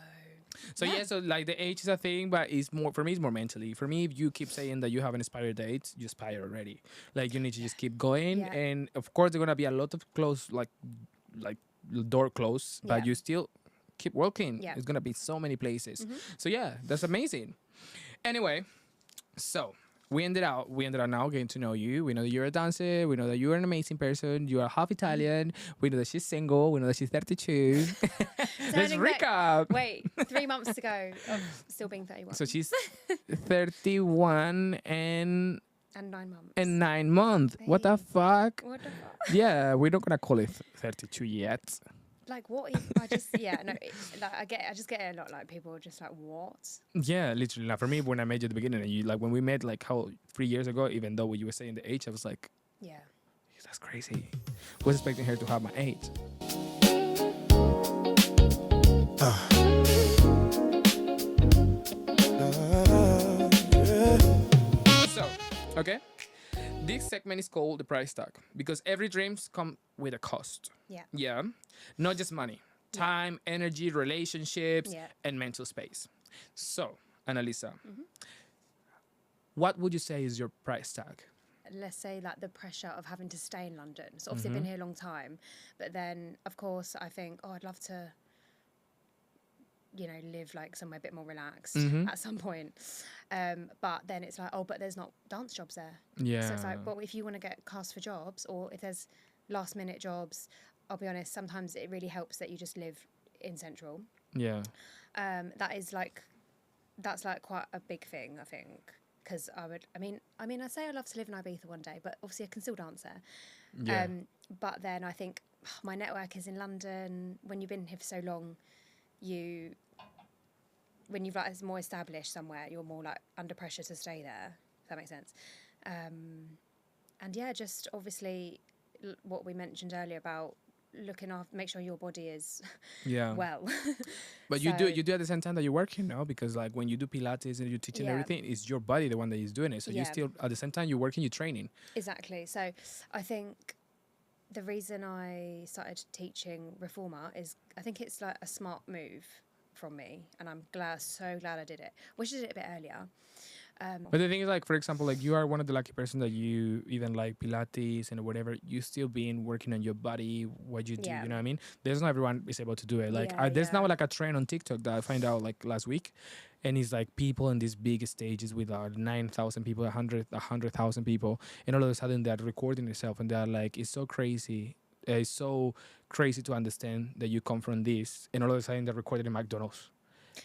Yeah, so like the age is a thing, but it's more, for me, it's more mentally. For me, if you keep saying that you have an expired date, you expire already. Like you need to just keep going. Yeah. And of course, there's going to be a lot of close, like door close, but Yeah. you still keep working. Yeah. There's going to be so many places. So yeah, that's amazing. Anyway, so we ended up now getting to know you. We know that you're a dancer. We know that you're an amazing person. You are half Italian. We know that she's single. We know that she's 32. Let's Turning back- recap. Wait, 3 months to go of still being 31. So she's 31 and and 9 months. 9 months. What the fuck? What the fuck? Yeah, we're not gonna call it 32 yet. Like what? I just get it a lot. Like people are just like, what? Yeah, literally. Now, for me, when I met you at the beginning, and you like when we met, like how 3 years ago, even though you were saying the age, I was like, Yeah. that's crazy. Was expecting her to have my age. So, okay. This segment is called the price tag because every dreams come with a cost. Yeah. Yeah. Not just money, time, energy, relationships, Yeah. and mental space. So, Annalisa, what would you say is your price tag? Let's say like the pressure of having to stay in London. So obviously I've been here a long time, but then of course I think, oh, I'd love to, live like somewhere a bit more relaxed at some point. But then it's like, oh, but there's not dance jobs there. Yeah. So it's like, well, if you want to get cast for jobs, or if there's last minute jobs, I'll be honest, sometimes it really helps that you just live in Central. Yeah. That's like quite a big thing, I think. Because I say I'd love to live in Ibiza one day, but obviously I can still dance there. Yeah. But then I think my network is in London. When you've been here for so long, when you've like more established somewhere, you're more like under pressure to stay there. If that makes sense. And yeah, just obviously what we mentioned earlier about looking after, make sure your body is Yeah. well. But you do at the same time that you're working, no? Because like when you do Pilates and you're teaching Yeah. everything, it's your body the one that is doing it. So you Yeah. still at the same time you're working, you're training. Exactly. So I think the reason I started teaching Reformer is I think it's like a smart move from me, and I'm so glad I did it. Wish I did it a bit earlier. But the thing is, like, for example, like you are one of the lucky person that you even like Pilates and whatever, you still been working on your body, what you do, Yeah. you know what I mean? There's not everyone is able to do it. Like, Yeah, there's now yeah. like a trend on TikTok that I find out like last week, and it's like people in these big stages with 9,000 people, 100,000 people, and all of a sudden they're recording themselves, and they're like, it's so crazy. It's so crazy to understand that you come from this, and all of a sudden they're recording in McDonald's.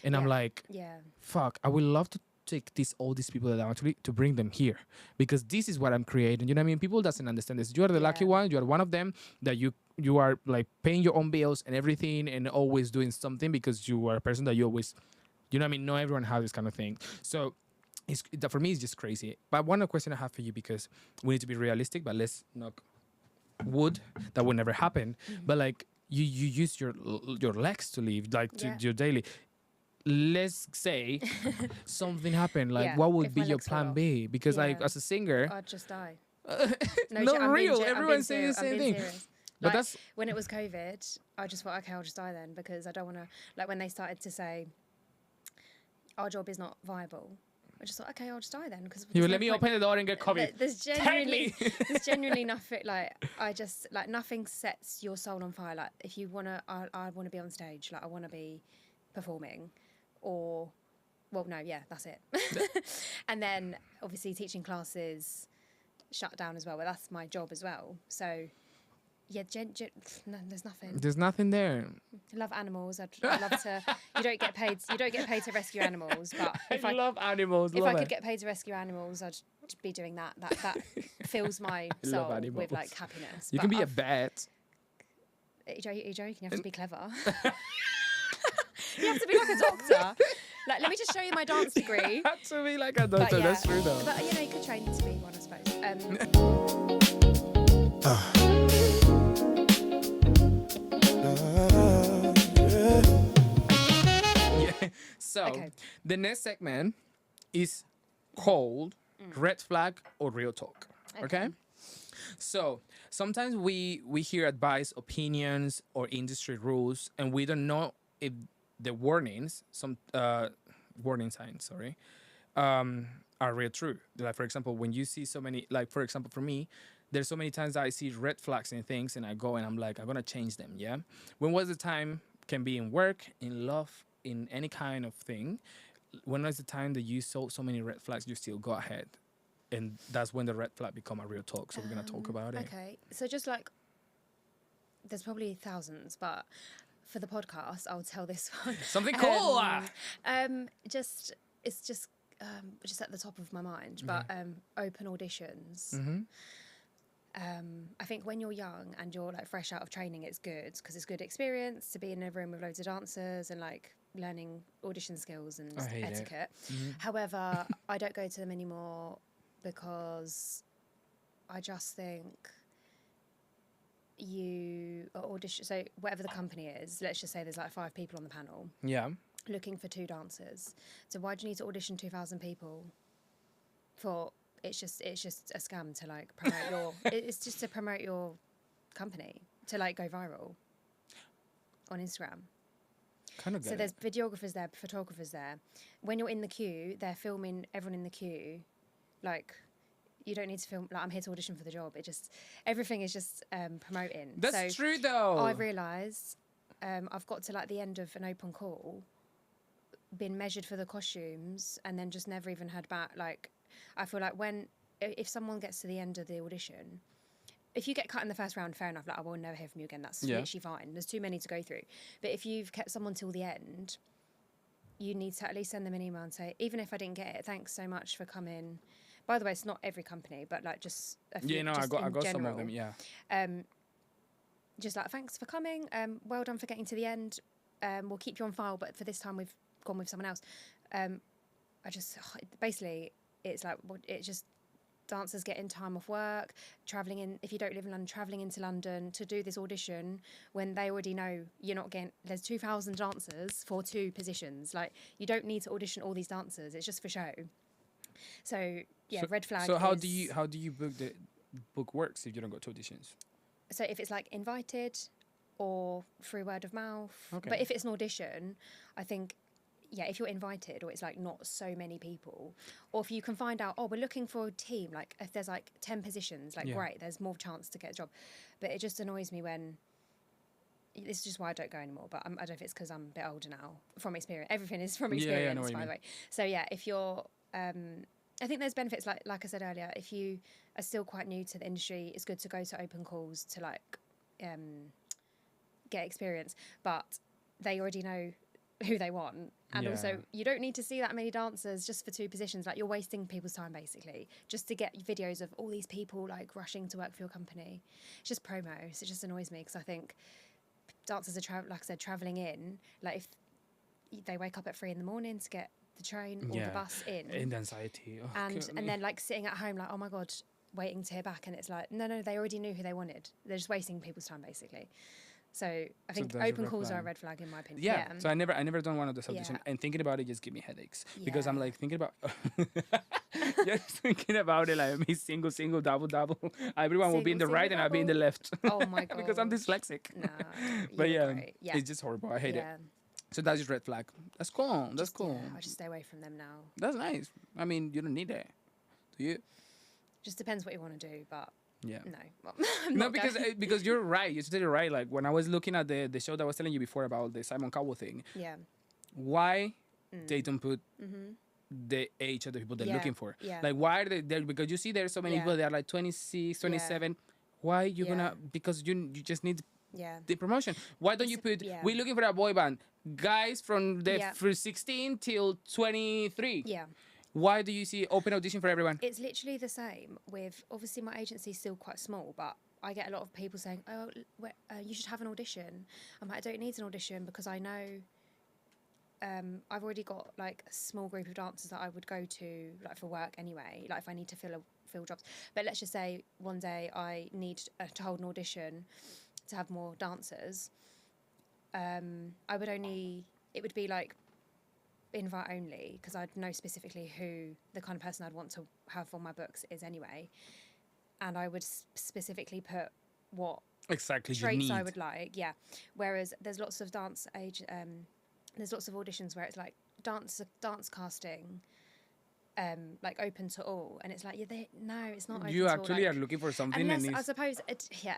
And I'm Yeah. like, Yeah. fuck, I would love take all these people that I want to bring them here because this is what I'm creating. You know what I mean? People doesn't understand this. You are the lucky one. You are one of them that you are like paying your own bills and everything and always doing something because you are a person that you always, you know what I mean? Not everyone has this kind of thing. So for me, it's just crazy. But one question I have for you, because we need to be realistic, but let's knock wood, that will never happen. But like you use your legs to live, like to your daily. Let's say something happened. Like, what would if be my your legs fell plan off. B? Because like as a singer, I'd just die. not I'm real. I'm Everyone's saying the serious. I'm same being thing. serious. But Like, that's when it was COVID, I just thought, okay, I'll just die then, because I don't want to, like when they started to say, our job is not viable, I just thought, okay, I'll just die then. Because you will let me open the door and get COVID. There's genuinely nothing, like, I just, like, nothing sets your soul on fire. Like, if you want to, I want to be on stage, like, I want to be performing, or, well, no, yeah, that's it. And then, obviously, teaching classes shut down as well, but that's my job as well. So, yeah, no, there's nothing. There's nothing there. I love animals. I'd love to. You don't get paid to rescue animals, but if I love animals. if love I could it. get paid to rescue animals, I'd be doing that. That fills my soul with like happiness. You But can be a bat. Are you joking? You have to be clever. You have to be like a doctor. Like, let me just show you my dance degree. You have to be like a But doctor. yeah, That's true though. But you know, you could train to be one, I suppose. Yeah. So Okay. the next segment is called Red Flag or Real Talk. Okay. So sometimes we hear advice, opinions, or industry rules, and we don't know if the warnings, warning signs, sorry, are real true. Like, for example, when you see so many, like, for example, for me, there's so many times that I see red flags in things and I go and I'm like, I'm going to change them. Yeah. When was the time, can be in work, in love, in any kind of thing. When was the time that you saw so many red flags, you still go ahead? And that's when the red flag become a real talk. So we're going to talk about it. Okay, so just like, there's probably thousands, but for the podcast, I'll tell this one. Something cool. Just it's just at the top of my mind, but open auditions. I think when you're young and you're like fresh out of training, it's good because it's good experience to be in a room with loads of dancers and like learning audition skills and etiquette. However, I don't go to them anymore because I just think you audition. So whatever the company is, let's just say there's like 5 people on the panel. Yeah. Looking for 2 dancers. So why do you need to audition 2,000 people for? It's just a scam to like promote your. It's just to promote your company to like go viral on Instagram. Kind of. So there's videographers there, photographers there. When you're in the queue, they're filming everyone in the queue. Like, you don't need to film. Like, I'm here to audition for the job. Everything is just promoting. That's true though. I realised I've got to like the end of an open call, been measured for the costumes, and then just never even heard back. Like, I feel like if someone gets to the end of the audition, if you get cut in the first round, fair enough. Like, I will never hear from you again. That's literally fine. There's too many to go through. But if you've kept someone till the end, you need to at least send them an email and say, even if I didn't get it, thanks so much for coming. By the way, it's not every company, but like just a few. Yeah, no, just I got general. some of them. Yeah. Just like, thanks for coming. Well done for getting to the end. We'll keep you on file, but for this time we've gone with someone else. Basically, it's like, it's just dancers getting time off work, travelling in, if you don't live in London, travelling into London to do this audition when they already know you're not getting, there's 2,000 dancers for 2 positions. Like, you don't need to audition all these dancers. It's just for show. So, yeah, red flag. So how do you book works if you don't go to auditions? So if it's like invited or through word of mouth. Okay. But if it's an audition, I think, yeah, if you're invited or it's like not so many people, or if you can find out, we're looking for a team, like if there's like 10 positions, like great, there's more chance to get a job. But it just annoys me when, this is just why I don't go anymore, but I don't know if it's because I'm a bit older now, from experience. Everything is from experience, by the way. So yeah, if you're, I think there's benefits, like I said earlier, if you are still quite new to the industry, it's good to go to open calls to like get experience, but they already know who they want. And Yeah. also, you don't need to see that many dancers just for 2 positions. Like, you're wasting people's time, basically, just to get videos of all these people, like, rushing to work for your company. It's just promo. So it just annoys me, because I think dancers are, like I said, travelling in. Like, if they wake up at 3 in the morning to get the train or the bus in. And anxiety. Oh, And kill me. then, like, sitting at home, like, oh, my God, waiting to hear back. And it's like, no, they already knew who they wanted. They're just wasting people's time, basically. So I think that's a open red calls are a flag. red flag, in my opinion. Yeah. So I never done one of those auditions, Yeah. and thinking about it just give me headaches because I'm Yeah. like thinking about just thinking about it like me single, double. Everyone will be in the Single, right and I'll be in the double. left. Oh my God. Because I'm dyslexic. No. But you're yeah, great. it's just horrible. I hate it. Yeah. So that's just red flag. That's cool. That's Just- cool. Yeah, I just stay away from them now. That's nice. I mean, you don't need that. Do you? Just depends what you want to do, but Yeah. no. Well, I'm No, not because going. because you're right. You're totally right. Like when I was looking at the show that I was telling you before about the Simon Cowell thing, Yeah. why they don't put the age of the people they're Yeah, looking for? yeah. Like why are they there? Because you see there's so many Yeah. people that are like 26, 27. Why you Yeah. gonna? Because you just need Yeah. the promotion. Why don't you put? We're looking for a boy band, guys from the Yeah. from 16 till 23. Yeah. Why do you see open audition for everyone? It's literally the same with, obviously my agency's still quite small, but I get a lot of people saying, oh, you should have an audition. I'm like, I don't need an audition because I know I've already got like a small group of dancers that I would go to like for work anyway, like if I need to fill jobs. But let's just say one day I need to hold an audition to have more dancers. It would be like invite only, because I'd know specifically who the kind of person I'd want to have on my books is anyway, and I would specifically put what Exactly. You traits need. I would like. Yeah. Whereas there's lots of there's lots of auditions where it's like dance casting, like open to all, and it's like no, it's not. Open You to actually all, are looking for something. Unless and I it's, suppose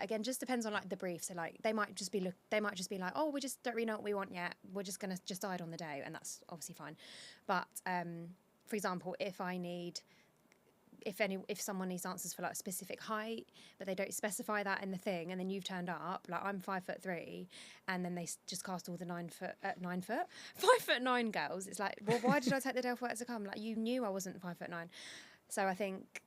again, just depends on like the brief. So like they might just be like, oh, we just don't really know what we want yet. We're just gonna decide on the day, and that's obviously fine. But for example, if someone needs answers for like a specific height, but they don't specify that in the thing, and then you've turned up, like I'm 5'3", and then they just cast all the 5'9" girls. It's like, well, why did I take the day off work to come? Like, you knew I wasn't 5'9". So I think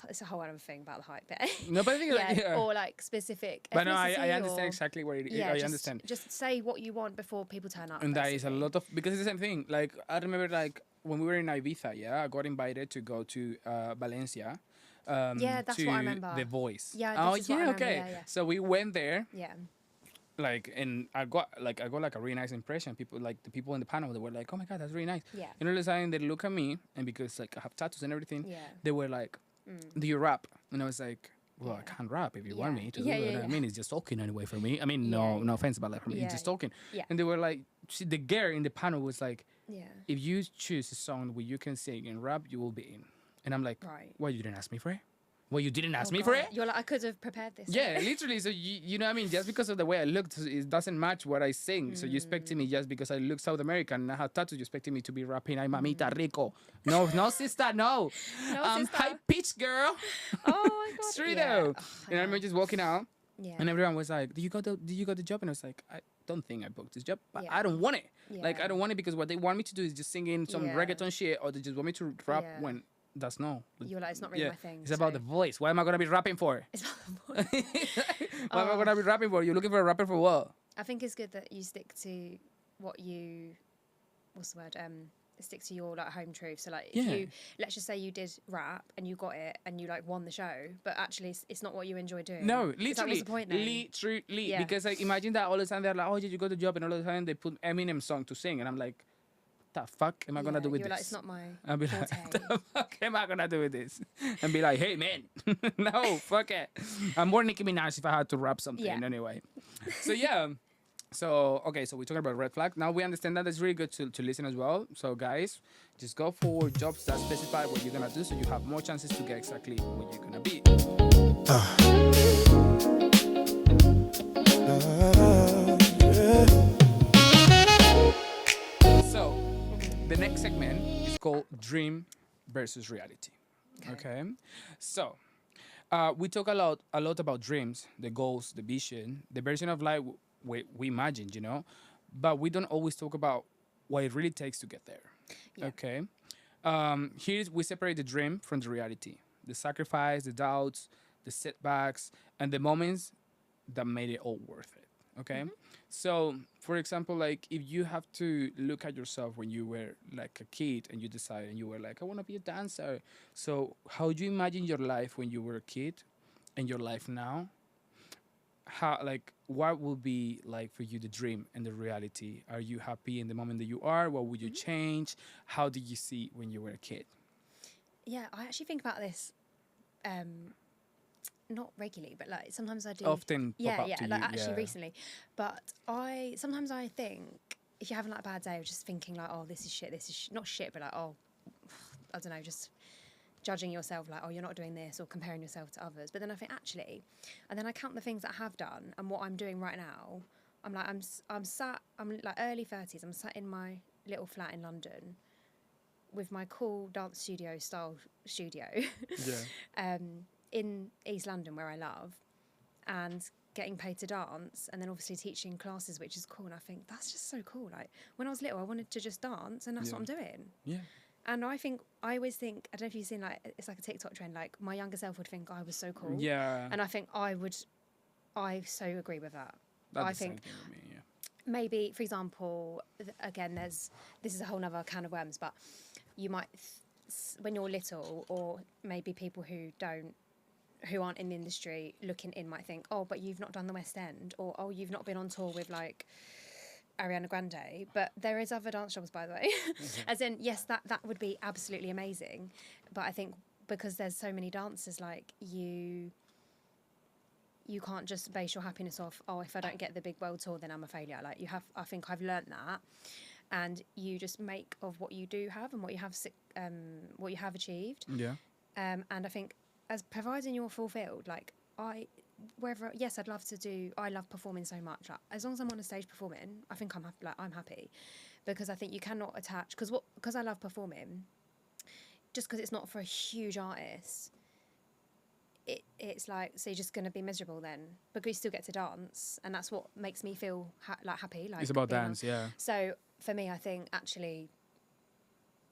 it's a whole other thing about the height bit. no, but I think Or like specific. But no, I ethnicity understand or- exactly what it is. Yeah, I just, understand. Just say what you want before people turn up. And that is a basically. lot of, because it's the same thing. Like I remember, like when we were in Ibiza, I got invited to go to Valencia. Yeah, that's to what I remember. The Voice. Yeah, Oh this is what I yeah, remember, okay. yeah. So we went there, Yeah. like, and I got like a really nice impression. People, like the people in the panel, they were like, "Oh my god, that's really nice." Yeah. And all of a sudden, they look at me, and because like I have tattoos and everything, Yeah. they were like, "Do you rap?" And I was like, "Well, I Yeah. can't rap if you want Yeah. me to Yeah, do it." yeah, I mean, it's just talking anyway for me. I mean, Yeah, no offense about that for me. Yeah, It's just talking. yeah. And they were like, the girl in the panel was like, Yeah. if you choose a song where you can sing and rap, you will be in. And I'm like, Right. why you didn't ask me for it? Well, you didn't ask Oh, me for God. it? You're like, I could have prepared this. Yeah, literally. So you know what I mean? Just because of the way I looked, it doesn't match what I sing. So you expecting me just because I look South American and I have tattoos, you expecting me to be rapping, "Ay mamita rico." No, sister, no. No, sister. High pitch, girl. Oh my God. Straight yeah. out. Ugh, I And I remember know. just walking out, Yeah. and everyone was like, "Did you got the job?" And I was like, "I don't think I booked this job, but Yeah. I don't want it. Like Yeah. I don't want it because what they want me to do is just sing in some Yeah. reggaeton shit, or they just want me to rap Yeah. when that's no. You're like, it's not really my thing. It's about so- the voice. What am I gonna be rapping for? It's not the point. What am I gonna be rapping for? You're looking for a rapper for what? I think it's good that you stick to what you, what's the word? Stick to your like home truth. So like, if Yeah. you, let's just say you did rap and you got it and you like won the show, but actually it's not what you enjoy doing. No, It's like, literally, what's the point then? literally. Yeah. Because like, imagine that all of a sudden they're like, "Oh, did you got the job?" And all of a sudden they put Eminem song to sing, and I'm like, "The fuck am I gonna Yeah, do with you're this?" like, it's not my I'll be like, forte. "The fuck am I gonna do with this?" And be like, "Hey man, no, fuck it. I'm more Nicki Minaj if I had to rap something Yeah. anyway." So yeah. So okay, so we're talking about red flag. Now we understand that it's really good to listen as well. So guys, just go for jobs that specify what you're gonna do, so you have more chances to get exactly what you're gonna be. So the next segment is called Dream versus Reality. Okay. So we talk a lot about dreams, the goals, the vision, the version of life we imagined, but we don't always talk about what it really takes to get there. Yeah. Okay. Here we separate the dream from the reality, the sacrifice, the doubts, the setbacks, and the moments that made it all worth it. Okay. So, for example, like if you have to look at yourself when you were like a kid and you decided and you were like, I want to be a dancer. So, how do you imagine your life when you were a kid and your life now? How, like, what will be like for you the dream and the reality? Are you happy in the moment that you are? What would you change? How did you see when you were a kid? Yeah, I actually think about this, not regularly, but like sometimes I do. Often pop Yeah, up yeah, to like you. actually Yeah. recently. But sometimes I think if you're having like a bad day, or just thinking like, oh, this is shit, not shit, but like, oh, I don't know, just judging yourself like, oh, you're not doing this, or comparing yourself to others. But then I think actually, and then I count the things that I have done and what I'm doing right now. I'm like, I'm like early 30s. I'm sat in my little flat in London with my cool dance studio style studio. Yeah. In East London where I love, and getting paid to dance, and then obviously teaching classes, which is cool. And I think that's just so cool. Like when I was little, I wanted to just dance, and that's Yeah. what I'm doing. Yeah. And I always think, I don't know if you've seen, like, it's like a TikTok trend, like my younger self would think I was so cool. Yeah. And I think I so agree with that. That's I the same think thing with me. Yeah. maybe, for example, again, this is a whole nother can of worms, but you might, when you're little, or maybe people who aren't in the industry looking in might think, oh, but you've not done the West End, or oh, you've not been on tour with like Ariana Grande. But there is other dance jobs, by the way. As in, yes, that would be absolutely amazing. But I think because there's so many dancers, like you can't just base your happiness off, oh, if I don't get the big world tour, then I'm a failure. Like I think I've learnt that, and you just make of what you do have and what you have achieved. Yeah. And I think, as providing you're fulfilled, like I love performing so much. Like, as long as I'm on a stage performing, I think I'm happy, because I think you cannot attach, because I love performing, just because it's not for a huge artist, it's like, so you're just going to be miserable then, because you still get to dance, and that's what makes me feel happy. Like It's about being dance. Yeah. So for me, I think actually,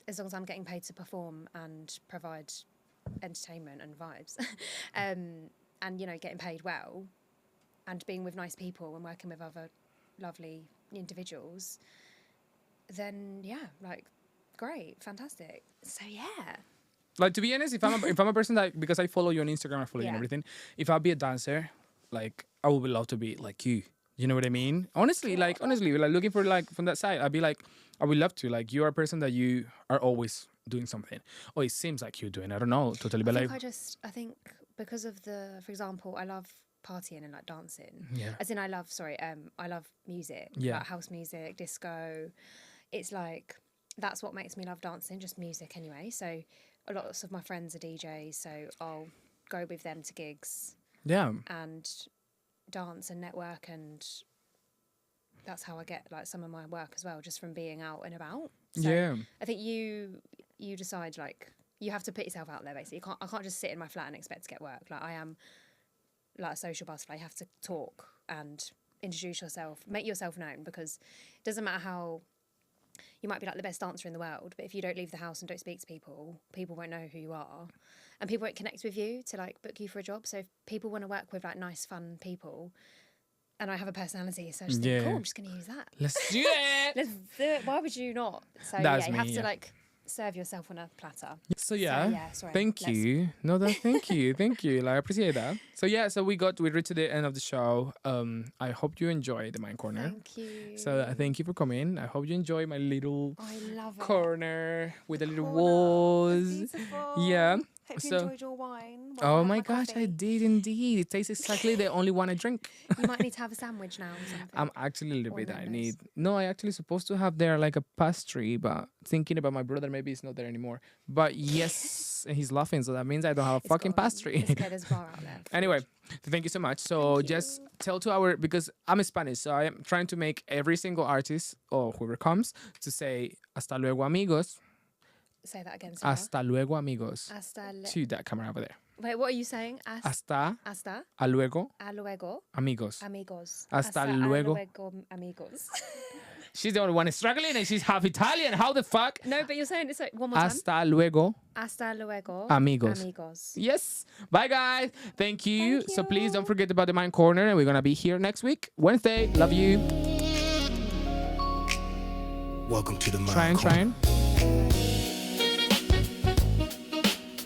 as long as I'm getting paid to perform and provide entertainment and vibes, and getting paid well, and being with nice people and working with other lovely individuals, then yeah, like great, fantastic. So yeah. Like, to be honest, if I'm a person that, because I follow you on Instagram, I follow you and Yeah. everything. If I'll be a dancer, like I would love to be like you. You know what I mean? Honestly, like looking for like from that side, I'd be like, I would love to. Like, you are a person that you are always doing something. Or it seems like you're doing. I don't know totally, but like, I think because of for example, I love partying and like dancing. yeah, As in, I love music, Yeah. like house music, disco. It's like, that's what makes me love dancing, just music anyway. So a lot of my friends are DJs, so I'll go with them to gigs yeah, and dance and network, and that's how I get like some of my work as well, just from being out and about. So yeah. I think you decide, like, you have to put yourself out there basically. I can't just sit in my flat and expect to get work. Like, I am like a social butterfly. You have to talk and introduce yourself, make yourself known, because it doesn't matter how you might be like the best dancer in the world, but if you don't leave the house and don't speak to people, people won't know who you are, and people won't connect with you to like book you for a job. So if people want to work with like nice, fun people, and I have a personality, so I just think, cool, I'm just going to use that. Let's do it. Let's do it. Why would you not? So That's you me, have to yeah. like serve yourself on a platter. So yeah, yeah, sorry, thank let's- you. No, that thank you, thank you. Like, I appreciate that. So yeah, so we reached to the end of the show. I hope you enjoy the Mind Corner. Thank you. So thank you for coming. I hope you enjoy my little I love it. corner with the little Corner. walls. Beautiful. Yeah. Hope you So- enjoyed your wine. while I Oh had my gosh, coffee. I did indeed. It tastes exactly the only one I drink. You might need to have a sandwich now or something. I'm actually a little Or bit. I Nando's. need. No, I actually supposed to have there like a pastry, but thinking about my brother, maybe it's not there anymore. But yes, and he's laughing, so that means I don't have a It's fucking gone. pastry. It's okay, there's a bar out there. Anyway, thank you so much. So Thank just you. tell to because I'm Spanish, so I am trying to make every single artist or whoever comes to say hasta luego amigos, Say that again, Sarah. hasta luego amigos Hasta to that camera over there. Wait, what are you saying? Hasta Hasta luego luego, amigos. amigos. Hasta luego. Amigos. She's the only one struggling, and she's half Italian. How the fuck? No, but you're saying it's like one more time. Hasta luego. Hasta luego. Amigos. Amigos. Yes. Bye, guys. Thank you. Thank So please you. don't forget about the Mind Corner, and we're gonna be here next week, Wednesday. Love you. Welcome to the Mind Corner, Trying.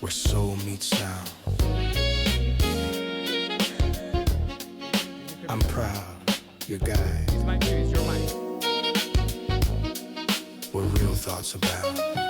where soul meets sound. I'm proud, your guide, It's my cue. It's your mic. where real thoughts abound.